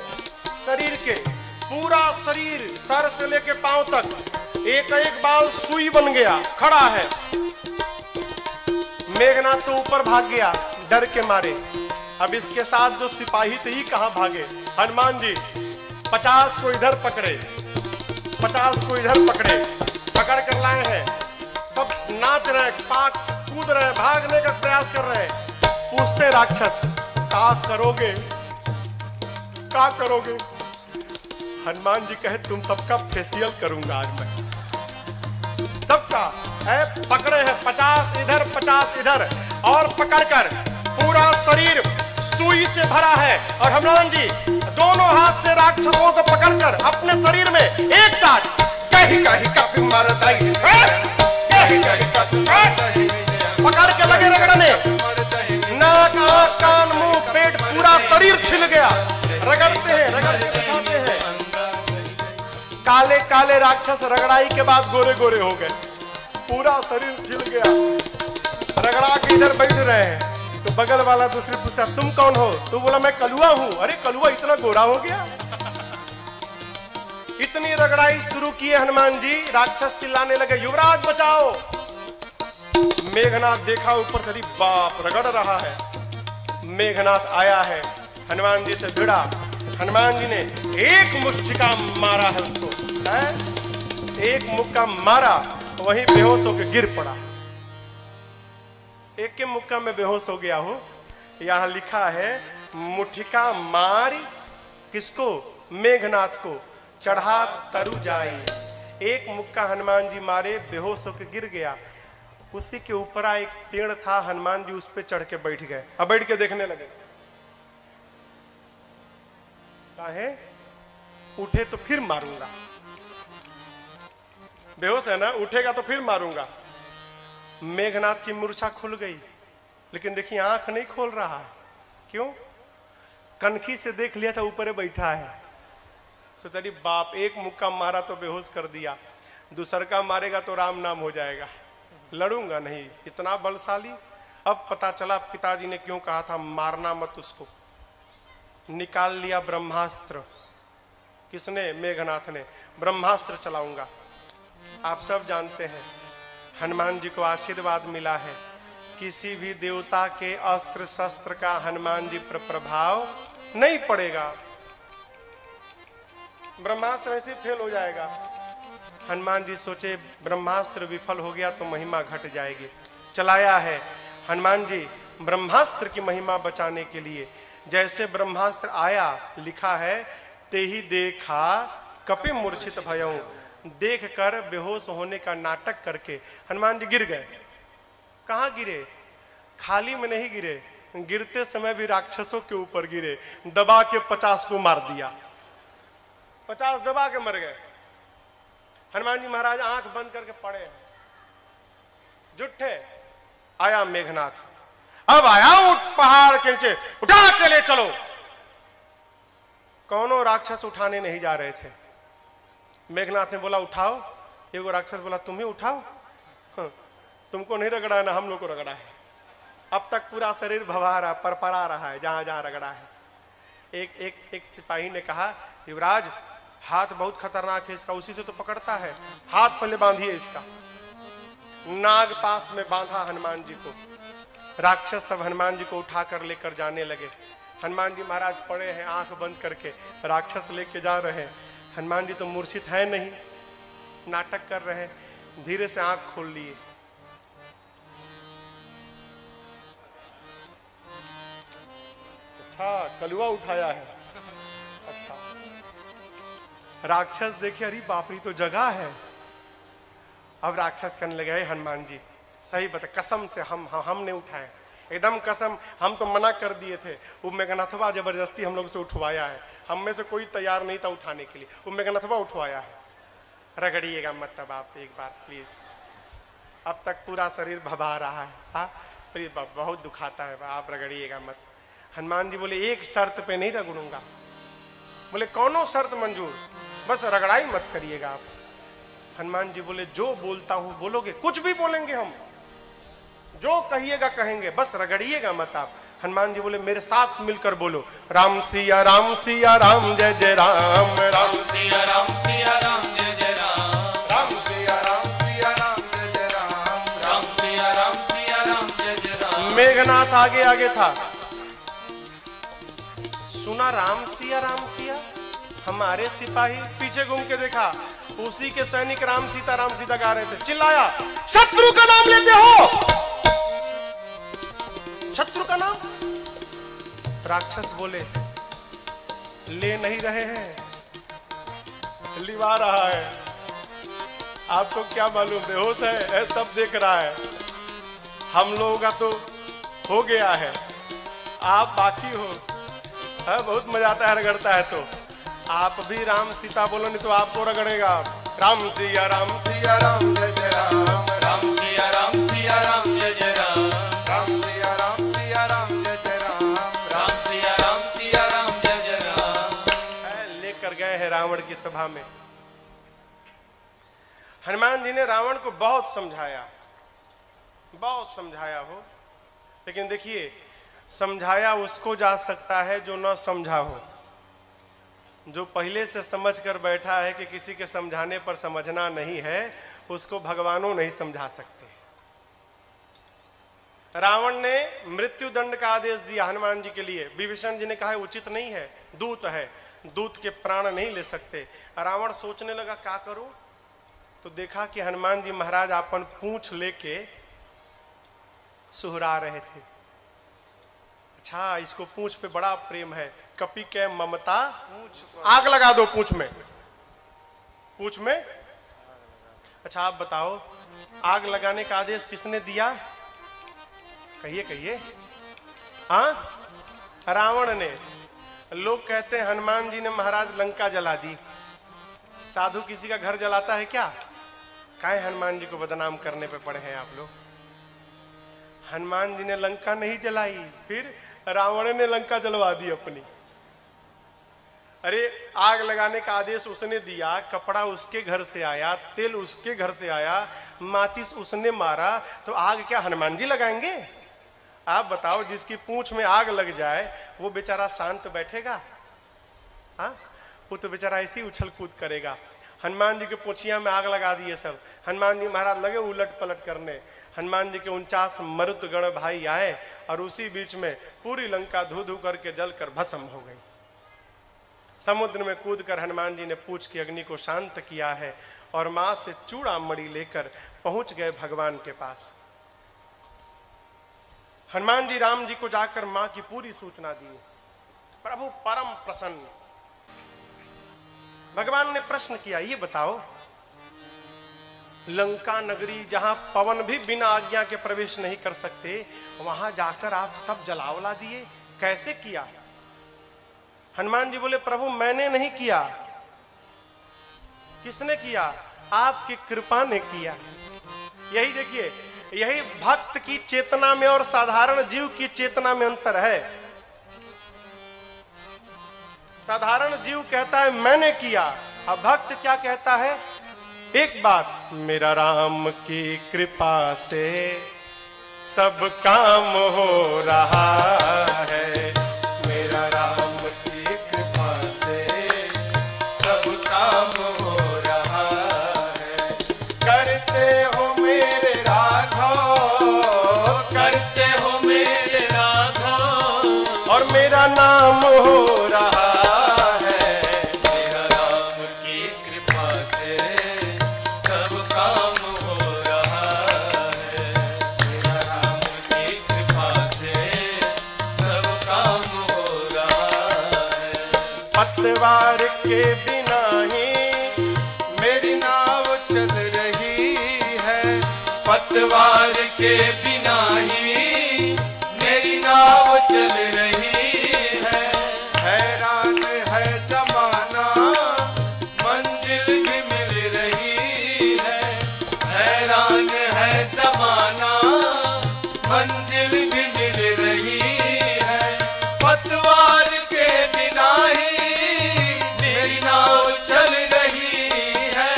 शरीर के। पूरा शरीर सर से लेके पांव तक एक एक बाल सुई बन गया, खड़ा है। मेघनाथ तो ऊपर भाग गया डर के मारे। अब इसके साथ जो सिपाही थे ही कहां भागे। हनुमान जी 50 को इधर पकड़े, 50 को इधर पकड़े, पकड़ कर लाए हैं। सब नाच रहे हैं, पाक कूद रहे हैं, भागने का प्रयास कर रहे हैं। पूछते राक्षस क्या करोगे, क्या करोगे? हनुमान जी कहे तुम सबका फेशियल करूंगा आज मैं, सबका। पकड़े हैं 50 इधर 50 इधर, और पकड़कर पूरा शरीर सुई से भरा है। और हनुमान जी दोनों हाथ से राक्षसों को पकड़कर अपने शरीर में एक साथ कहीं कहीं काफी मार दई, पकड़ के लगे रगड़ने। नाक आंख कान मुंह पेट पूरा शरीर छिल गया। रगड़ते हैं, रगड़ते दिखाते हैं। काले काले राक्षस रगड़ाई के बाद गोरे गोरे हो गए, पूरा शरीर छिल गया। रगड़ा के इधर बैठ रहे हैं तो बगल वाला दूसरे पूछता तुम कौन हो? तो बोला मैं कलुआ हूं। अरे कलुआ इतना गोरा हो गया? इतनी रगड़ाई शुरू किए हनुमान जी। राक्षस चिल्लाने लगे युवराज बचाओ। मेघनाथ देखा ऊपर से, बाप रगड़ रहा है। मेघनाथ आया है, हनुमान जी से भिड़ा। हनुमान जी ने एक मुष्टिका मारा है उसको, एक मुक्का मारा, वहीं बेहोश होकर गिर पड़ा। एक के मुक्का में बेहोश हो गया हो। यहां लिखा है मुठिका मारी किसको? मेघनाथ को, चढ़ा तरु जाई। एक मुक्का हनुमान जी मारे, बेहोश होकर गिर गया। उसी के ऊपर एक पेड़ था, हनुमान जी उस पे चढ़ के बैठ गए। अब बैठ के देखने लगे। काहे? उठे तो फिर मारूंगा। बेहोश है ना, उठेगा तो फिर मारूंगा। मेघनाथ की मूर्छा खुल गई, लेकिन देखिए आंख नहीं खोल रहा। क्यों? कनखी से देख लिया था ऊपर बैठा है। सोचा री बाप, एक मुक्का मारा तो बेहोश कर दिया, दूसर का मारेगा तो राम नाम हो जाएगा, लड़ूंगा नहीं। इतना बलशाली। अब पता चला पिताजी ने क्यों कहा था मारना मत उसको। निकाल लिया ब्रह्मास्त्र। किसने? मेघनाथ ने। ब्रह्मास्त्र चलाऊंगा। आप सब जानते हैं हनुमान जी को आशीर्वाद मिला है, किसी भी देवता के अस्त्र शस्त्र का हनुमान जी पर प्रभाव नहीं पड़ेगा। ब्रह्मास्त्र ऐसे फेल हो जाएगा। हनुमान जी सोचे ब्रह्मास्त्र विफल हो गया तो महिमा घट जाएगी। चलाया है हनुमान जी ब्रह्मास्त्र की महिमा बचाने के लिए। जैसे ब्रह्मास्त्र आया, लिखा है ते ही देखा कपि मूर्छित भयऊ। देख कर बेहोश होने का नाटक करके हनुमान जी गिर गए। कहां गिरे? खाली में नहीं गिरे, गिरते समय भी राक्षसों के ऊपर गिरे। दबा के 50 को मार दिया, 50 दबा के मर गए। हनुमान जी महाराज आंख बंद करके पड़े, जुट्ठे। आया मेघनाथ, अब आया उठ पहाड़ के नीचे, उठा के ले चलो। कौनों राक्षस उठाने नहीं जा रहे थे। मेघनाथ ने बोला उठाओ। एगो राक्षस बोला तुम ही उठाओ। तुमको नहीं रगड़ा है ना, हम लोग को रगड़ा है। अब तक पूरा शरीर भवा रहा, परपरा रहा है जहां जहां रगड़ा है। एक सिपाही ने कहा युवराज हाथ बहुत खतरनाक है इसका, उसी से तो पकड़ता है, हाथ पहले बांधिए इसका। नाग पास में बांधा हनुमान जी को। राक्षस सब हनुमान जी को उठाकर लेकर जाने लगे। हनुमान जी महाराज पड़े हैं आंख बंद करके, राक्षस लेके जा रहे हैं। हनुमान जी तो मूर्छित है नहीं, नाटक कर रहे हैं। धीरे से आंख खोल लिए, अच्छा कलुआ उठाया है। अच्छा राक्षस देखे, अरे बाप रे तो जगह है। अब राक्षस कहने लगे, हे हनुमान जी सही बता, कसम से हमने उठाए, एकदम कसम, हम तो मना कर दिए थे। वो मेघनाथवा जबरदस्ती हम लोग से उठवाया है, हम में से कोई तैयार नहीं था उठाने के लिए, वो मेघनाथवा उठवाया है। रगड़िएगा मत तब आप एक बार प्लीज, अब तक पूरा शरीर भभा रहा है। हाँ प्लीज, बहुत दुखाता है, आप रगड़िएगा मत। हनुमान जी बोले, एक शर्त पे नहीं रगड़ूंगा। बोले कौनो शर्त मंजूर, बस रगड़ाई मत करिएगा आप। हनुमान जी बोले, जो बोलता हूं बोलोगे? कुछ भी बोलेंगे हम, जो कहिएगा कहेंगे, बस रगड़िएगा मत आप। हनुमान जी बोले, मेरे साथ मिलकर बोलो, राम सिया राम सिया राम जय जय राम, राम सिया राम सिया राम जय जय राम, राम सिया राम सिया राम जय जय राम, राम सिया राम सिया राम जय जय राम। मेघनाथ आगे आगे था, सुना राम सिया हमारे सिपाही, पीछे घूम के देखा उसी के सैनिक राम सीता गा रहे थे। चिल्लाया, शत्रु का नाम लेते हो? शत्रु का नाम? राक्षस बोले, ले नहीं रहे हैं, लिवा रहा है। आपको क्या मालूम, बेहोश है तब देख रहा है। हम लोगों का तो हो गया है, आप बाकी हो। बहुत मजा आता है रगड़ता है तो। आप भी राम सीता बोलो, नहीं तो आपको रगड़ेगा। राम सिया राम जय जय राम, राम सिया राम जय जय राम, राम सिया राम जय जय राम, राम सिया राम जय जय राम। लेकर गए हैं रावण की सभा में। हनुमान जी ने रावण को बहुत समझाया हो, लेकिन देखिए समझाया उसको जा सकता है जो न समझा हो। जो पहले से समझ कर बैठा है कि किसी के समझाने पर समझना नहीं है, उसको भगवानों नहीं समझा सकते। रावण ने मृत्यु दंड का आदेश दिया हनुमान जी के लिए। विभीषण जी ने कहा उचित नहीं है, दूत है, दूत के प्राण नहीं ले सकते। रावण सोचने लगा क्या करूं, तो देखा कि हनुमान जी महाराज अपन पूंछ लेके सुहरा रहे थे। अच्छा, इसको पूंछ पे बड़ा प्रेम है, कपि के ममता, आग लगा दो पूंछ में। अच्छा आप बताओ, आग लगाने का आदेश किसने दिया? कहिए। हाँ, रावण ने। लोग कहते हैं हनुमान जी ने महाराज लंका जला दी। साधु किसी का घर जलाता है क्या? काहे हनुमान जी को बदनाम करने पे पड़े हैं आप लोग? हनुमान जी ने लंका नहीं जलाई, फिर रावण ने लंका जलवा दी अपनी। अरे आग लगाने का आदेश उसने दिया, कपड़ा उसके घर से आया, तेल उसके घर से आया, माचिस उसने मारा, तो आग क्या हनुमान जी लगाएंगे? आप बताओ, जिसकी पूंछ में आग लग जाए वो बेचारा शांत बैठेगा? हाँ, वो तो बेचारा ऐसे ही उछल कूद करेगा। हनुमान जी के पूंछिया में आग लगा दिए सब। हनुमान जी महाराज लगे उलट पलट करने। हनुमान जी के 49 मरुतगण भाई आए और उसी बीच में पूरी लंका धू धू करके जलकर भस्म हो गई। समुद्र में कूदकर हनुमान जी ने पूंछ की अग्नि को शांत किया है और मां से चूड़ा मणि लेकर पहुंच गए भगवान के पास। हनुमान जी राम जी को जाकर मां की पूरी सूचना दी। प्रभु परम प्रसन्न। भगवान ने प्रश्न किया, ये बताओ, लंका नगरी जहां पवन भी बिना आज्ञा के प्रवेश नहीं कर सकते, वहां जाकर आप सब जलावला दिए, कैसे किया? हनुमान जी बोले, प्रभु मैंने नहीं किया। किसने किया? आपकी कृपा ने किया। यही देखिए, यही भक्त की चेतना में और साधारण जीव की चेतना में अंतर है। साधारण जीव कहता है मैंने किया, अब भक्त क्या कहता है? एक बात, मेरा राम की कृपा से सब काम हो रहा है, मेरा राम की कृपा से सब काम हो रहा है। करते हो मेरे राघव, करते हो मेरे राघव, और मेरा नाम के बिना ही मेरी नाव चल रही है, पतवार के बिना ही मेरी नाव चल रही है। हैरान है जमाना मंजिल भी मिल रही है, हैरान है जमाना मंजिल भी मिल रही है। पतवार के बिना ही मेरी नाव चल रही है,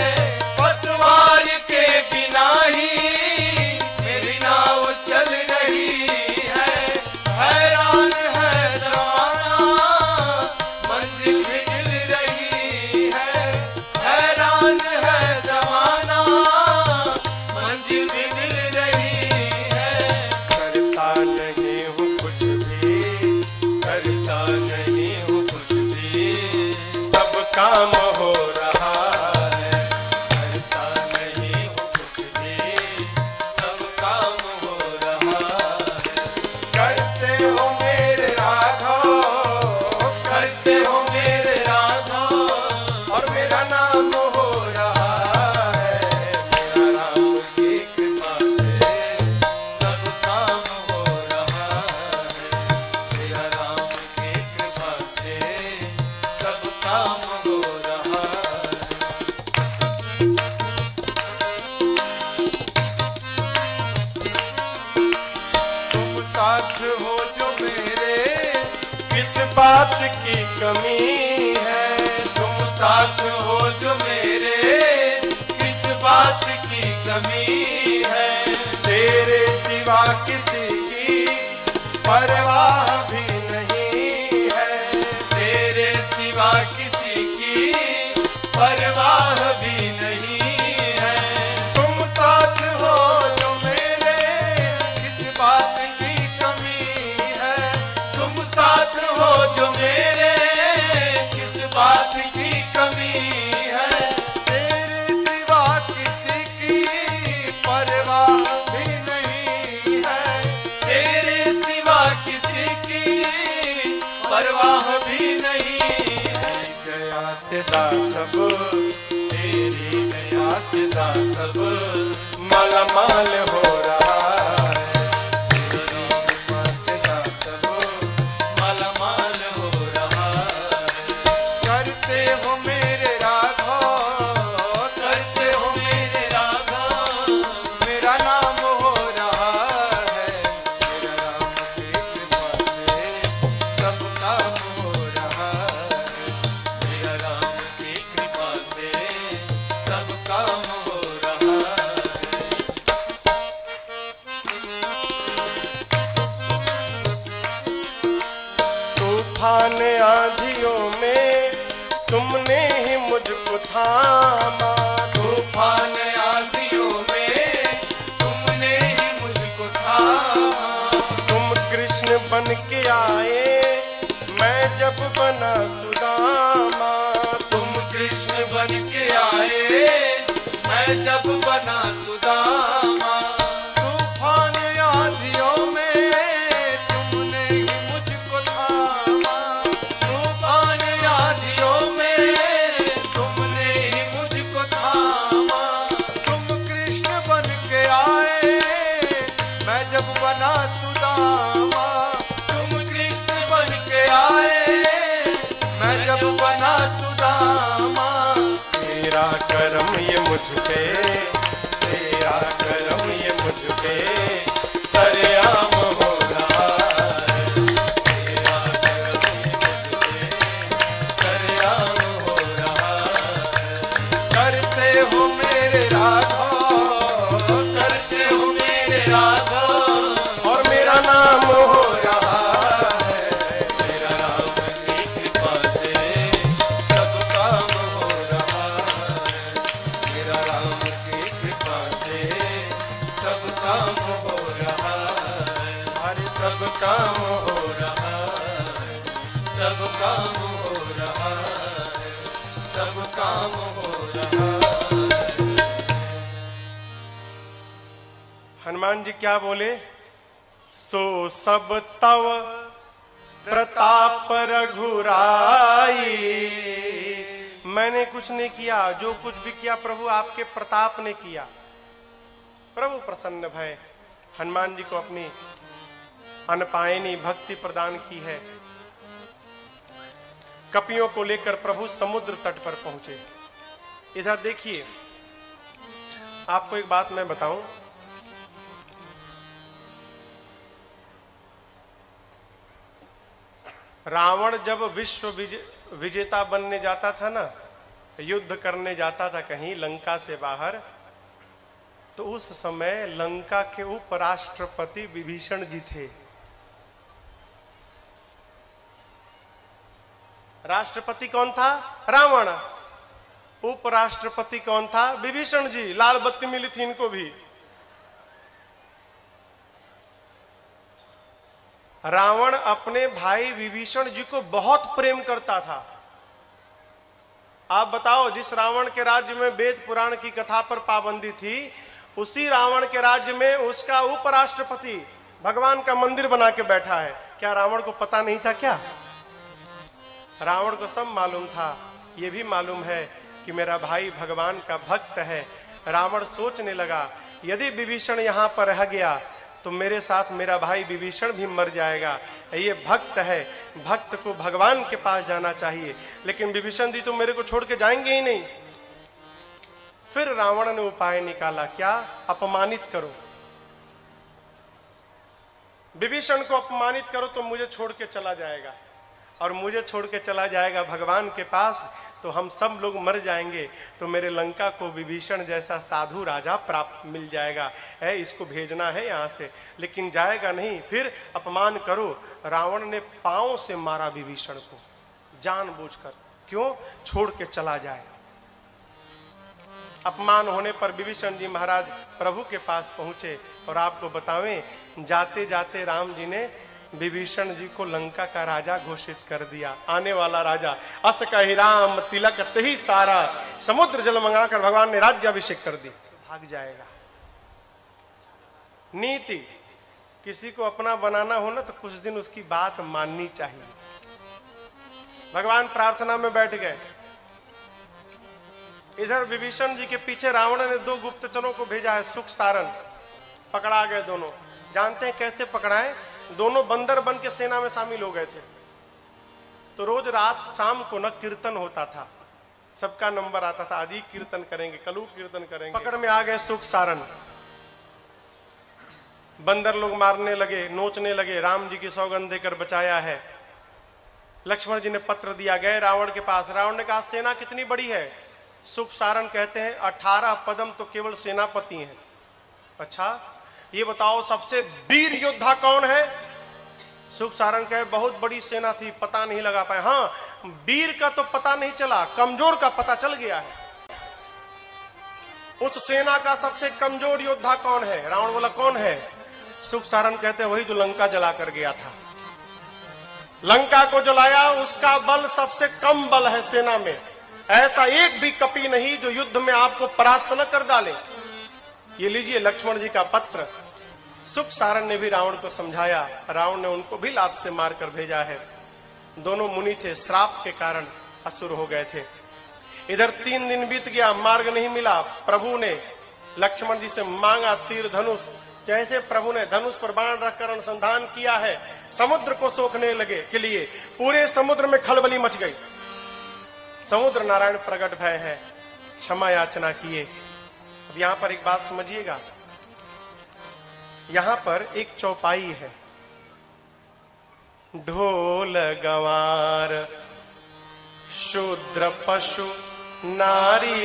पतवार के बिना ही मेरी नाव चल रही है। हैरान है जमाना मंजिल भी मिल रही है, हैरान है जमाना मंजिल भी मिल रही है। करता नहीं हूँ कुछ भी, करता नहीं हूँ कुछ भी, सब काम हो रहा है। करता नहीं हूँ कुछ भी, सब काम हो रहा है। करते हो मेरे राघव, करते हो मेरे राघव, और मेरा नाम हो रहा है। मेरा राम की कृपा से सब काम हो रहा है। मेरा राम की कृपा से सब काम हो रहा है। तुम साथ हो जो मेरे, किस बात की कमी है। तुम साथ हो जो मेरे, किस बात की कमी है। तेरे सिवा किसी की परवाह भी नहीं है। तेरे सिवा किसी की परवाह भी नहीं है। तुम साथ हो जो मेरे, किस बात की कमी है। तुम साथ हो जो मेरे, किस बात की कमी है। तेरे सिवा किसी की परवाह भी नहीं है। तेरे सिवा किसी की परवाह भी नहीं है। गया सिदा सब, तेरी दया से सब मालामाल हो रहा है। मालामाल हो रहा है। करते हो मेरे राघव, करते हो मेरे राघव, मेरा नाम हो रहा है। मेरा राम की कृपा से सब काम हो रहा है। मेरा राम की कृपा से सब काम हो रहा है। तूफान आंधियों में तुमने ही मुझको थामा। तूफान आंधियों में तुमने ही मुझको थामा। तुम कृष्ण बन के आए, मैं जब बना सुदामा। तुम कृष्ण बन के आए, मैं जब बना सुदामा। तूफान आंधियों में तुमने ही मुझको थामा। तूफान आंधियों में तुमने ही मुझको थामा। तुम कृष्ण बन के आए, मैं जब बना सुदामा। तुम कृष्ण बन के आए, मैं जब बना सुदामा। तेरा करम ये मुझ पे, तेरा करम ये मुझ पे सरेआम हो रहा है। तेरा करम ये मुझ पे सरेआम हो रहा है। करते हो मेरे राघव, करते हो मेरे राघव, और मेरा नाम हो रहा है। मेरा राम की कृपा से सब काम हो रहा है। मेरा राम की कृपा से सब काम हो रहा है। हमारे सब काम हो रहा है, सब काम हो रहा है, सब काम हो रहा है। हनुमान जी क्या बोले? सो सब तव प्रताप रघुराई, मैंने कुछ नहीं किया, जो कुछ भी किया प्रभु आपके प्रताप ने किया। प्रभु प्रसन्न भय हनुमान जी को अपनी अनपायनी भक्ति प्रदान की है। कपियों को लेकर प्रभु समुद्र तट पर पहुंचे। इधर देखिए, आपको एक बात मैं बताऊं, रावण जब विश्व विजेता बनने जाता था ना, युद्ध करने जाता था कहीं लंका से बाहर, तो उस समय लंका के उपराष्ट्रपति विभीषण जी थे। राष्ट्रपति कौन था? रावण। उपराष्ट्रपति कौन था? विभीषण जी। लाल बत्ती मिली थी इनको भी। रावण अपने भाई विभीषण जी को बहुत प्रेम करता था। आप बताओ, जिस रावण के राज्य में वेद पुराण की कथा पर पाबंदी थी, उसी रावण के राज्य में उसका उपराष्ट्रपति भगवान का मंदिर बना के बैठा है। क्या रावण को पता नहीं था क्या? रावण को सब मालूम था। यह भी मालूम है कि मेरा भाई भगवान का भक्त है। रावण सोचने लगा, यदि विभीषण यहां पर रह गया तो मेरे साथ मेरा भाई विभीषण भी मर जाएगा। ये भक्त है, भक्त को भगवान के पास जाना चाहिए, लेकिन विभीषण जी तो मेरे को छोड़ के जाएंगे ही नहीं। फिर रावण ने उपाय निकाला, क्या? अपमानित करो, विभीषण को अपमानित करो तो मुझे छोड़ के चला जाएगा, और मुझे छोड़ के चला जाएगा भगवान के पास तो हम सब लोग मर जाएंगे, तो मेरे लंका को विभीषण जैसा साधु राजा प्राप्त मिल जाएगा। है, इसको भेजना है यहाँ से, लेकिन जाएगा नहीं। फिर अपमान करो। रावण ने पांव से मारा विभीषण को जानबूझकर। क्यों? छोड़ के चला जाए। अपमान होने पर विभीषण जी महाराज प्रभु के पास पहुंचे, और आपको बतावें, जाते जाते राम जी ने विभीषण जी को लंका का राजा घोषित कर दिया, आने वाला राजा। अस कहि राम तिलक तही सारा, समुद्र जल मंगाकर भगवान ने राज्याभिषेक कर दी। भाग जाएगा। नीति, किसी को अपना बनाना हो ना तो कुछ दिन उसकी बात माननी चाहिए। भगवान प्रार्थना में बैठ गए। इधर विभीषण जी के पीछे रावण ने 2 गुप्तचरों को भेजा है, सुख सारण। पकड़ा गए दोनों। जानते हैं कैसे पकड़ाए? दोनों बंदर बन के सेना में शामिल हो गए थे। तो रोज रात शाम को न कीर्तन होता था, सबका नंबर आता था, आदि कीर्तन करेंगे, कलू कीर्तन करेंगे। पकड़ में आ गए सुख सारण। बंदर लोग मारने लगे, नोचने लगे। राम जी की सौगंध देकर बचाया है। लक्ष्मण जी ने पत्र दिया, गए रावण के पास। रावण ने कहा, सेना कितनी बड़ी है? सुख सारण कहते हैं 18 पदम तो केवल सेनापति हैं। अच्छा, ये बताओ सबसे वीर योद्धा कौन है? सुख सारण कहे, बहुत बड़ी सेना थी, पता नहीं लगा पाए। हाँ, वीर का तो पता नहीं चला, कमजोर का पता चल गया है। उस सेना का सबसे कमजोर योद्धा कौन है? रावण बोला, कौन है? सुख सारण कहते हैं, वही जो लंका जला कर गया था। लंका को जलाया, उसका बल सबसे कम बल है सेना में। ऐसा एक भी कपी नहीं जो युद्ध में आपको परास्त न कर डाले। ये लीजिए लक्ष्मण जी का पत्र। सुख सारण ने भी रावण को समझाया। रावण ने उनको भी लात से मारकर भेजा है। दोनों मुनि थे, श्राप के कारण असुर हो गए थे। इधर 3 दिन बीत गया, मार्ग नहीं मिला। प्रभु ने लक्ष्मण जी से मांगा तीर धनुष। जैसे प्रभु ने धनुष पर बाण रखकर अनुसंधान किया है, समुद्र को सोखने लगे के लिए पूरे समुद्र में खलबली मच गई। समुद्र नारायण प्रकट भय है, क्षमा याचना किए। अब यहां पर एक बात समझिएगा, यहां पर एक चौपाई है। ढोल गंवार शूद्र पशु नारी,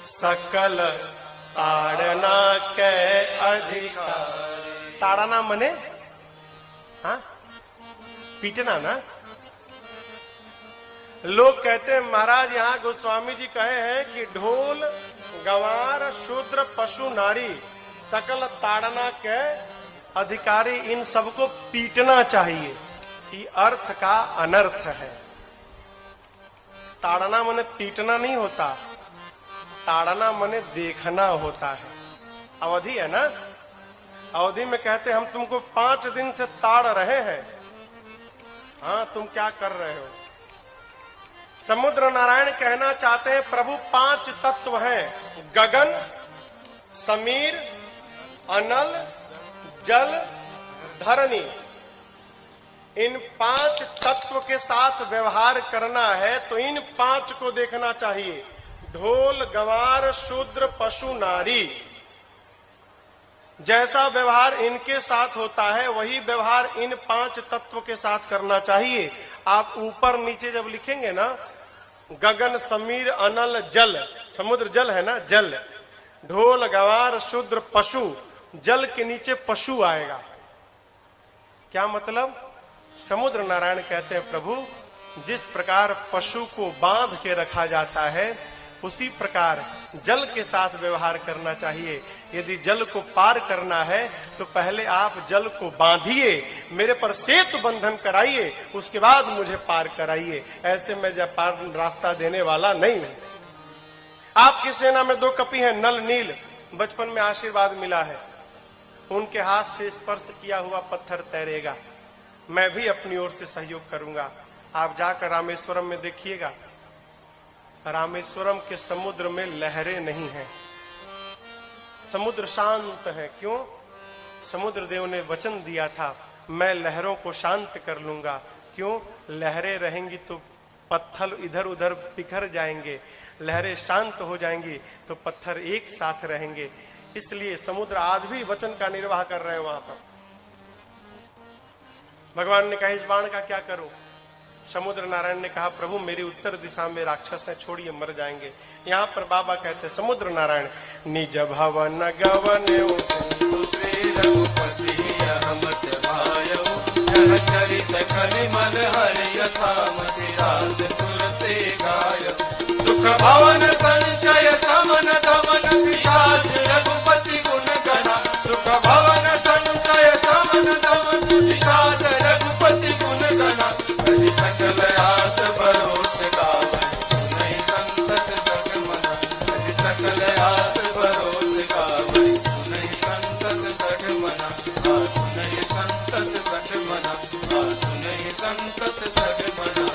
सकल ताड़ना के अधिकारी। ताड़ना मने हाँ पीटना ना। लोग कहते हैं महाराज यहाँ गोस्वामी जी कहे हैं कि ढोल गंवार शूद्र पशु नारी सकल ताड़ना के अधिकारी, इन सबको पीटना चाहिए। ये अर्थ का अनर्थ है। ताड़ना मने पीटना नहीं होता, ताड़ना मने देखना होता है। अवधि है ना, अवधि में कहते हम तुमको 5 दिन से ताड़ रहे हैं, हाँ तुम क्या कर रहे हो। समुद्र नारायण कहना चाहते हैं प्रभु 5 तत्व हैं, गगन, समीर, अनल, जल, धरणी। इन 5 तत्व के साथ व्यवहार करना है तो इन 5 को देखना चाहिए। ढोल, गंवार, शूद्र, पशु, नारी। जैसा व्यवहार इनके साथ होता है वही व्यवहार इन 5 तत्व के साथ करना चाहिए। आप ऊपर नीचे जब लिखेंगे ना, गगन, समीर, अनल, जल, समुद्र जल है ना, जल, ढोल, गंवार, शूद्र, पशु, जल के नीचे पशु आएगा। क्या मतलब? समुद्र नारायण कहते हैं प्रभु जिस प्रकार पशु को बांध के रखा जाता है उसी प्रकार जल के साथ व्यवहार करना चाहिए। यदि जल को पार करना है तो पहले आप जल को बांधिए, मेरे पर सेतु बंधन कराइए, उसके बाद मुझे पार कराइए। ऐसे मैं जब पार रास्ता देने वाला नहीं हूं। आपकी सेना में 2 कपि हैं, नल, नील, बचपन में आशीर्वाद मिला है, उनके हाथ से स्पर्श किया हुआ पत्थर तैरेगा। मैं भी अपनी ओर से सहयोग करूंगा। आप जाकर रामेश्वरम में देखिएगा, रामेश्वरम के समुद्र में लहरें नहीं हैं, समुद्र शांत है। क्यों? समुद्र देव ने वचन दिया था मैं लहरों को शांत कर लूंगा। क्यों? लहरें रहेंगी तो पत्थर इधर उधर बिखर जाएंगे, लहरें शांत हो जाएंगी तो पत्थर एक साथ रहेंगे। इसलिए समुद्र आज भी वचन का निर्वाह कर रहे हैं वहां पर। भगवान ने कहा इस बाण का क्या करूं? समुद्र नारायण ने कहा प्रभु मेरी उत्तर दिशा में राक्षस है, छोड़िए मर जाएंगे। यहाँ पर बाबा कहते समुद्र नारायण निज भवन गवन सिंधु श्री रघुपति अहमत भायौ यह चरित कलि मन हरि यथामति राज तुलसी गायौ सुख भवन संशय समन दमन पिशाच रघुपति गुण गणा सुख भवन संशय समन दमन पिशाच रघुपति गुण गणा हरि सकल आस भरोस गावै सुनहि संतत सठ मना हरि सकल आस भरोस गावै सुनहि संतत सठ मना सुनहि संतत सठ मना सुनहि संतत सठ मना।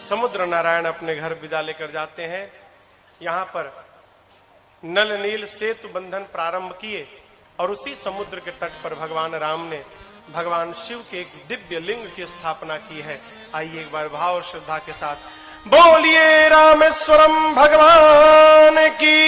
समुद्र नारायण अपने घर विदा लेकर जाते हैं। यहाँ पर नल नील सेतु बंधन प्रारंभ किए और उसी समुद्र के तट पर भगवान राम ने भगवान शिव के एक दिव्य लिंग की स्थापना की है। आइए एक बार भाव और श्रद्धा के साथ बोलिए रामेश्वरम भगवान की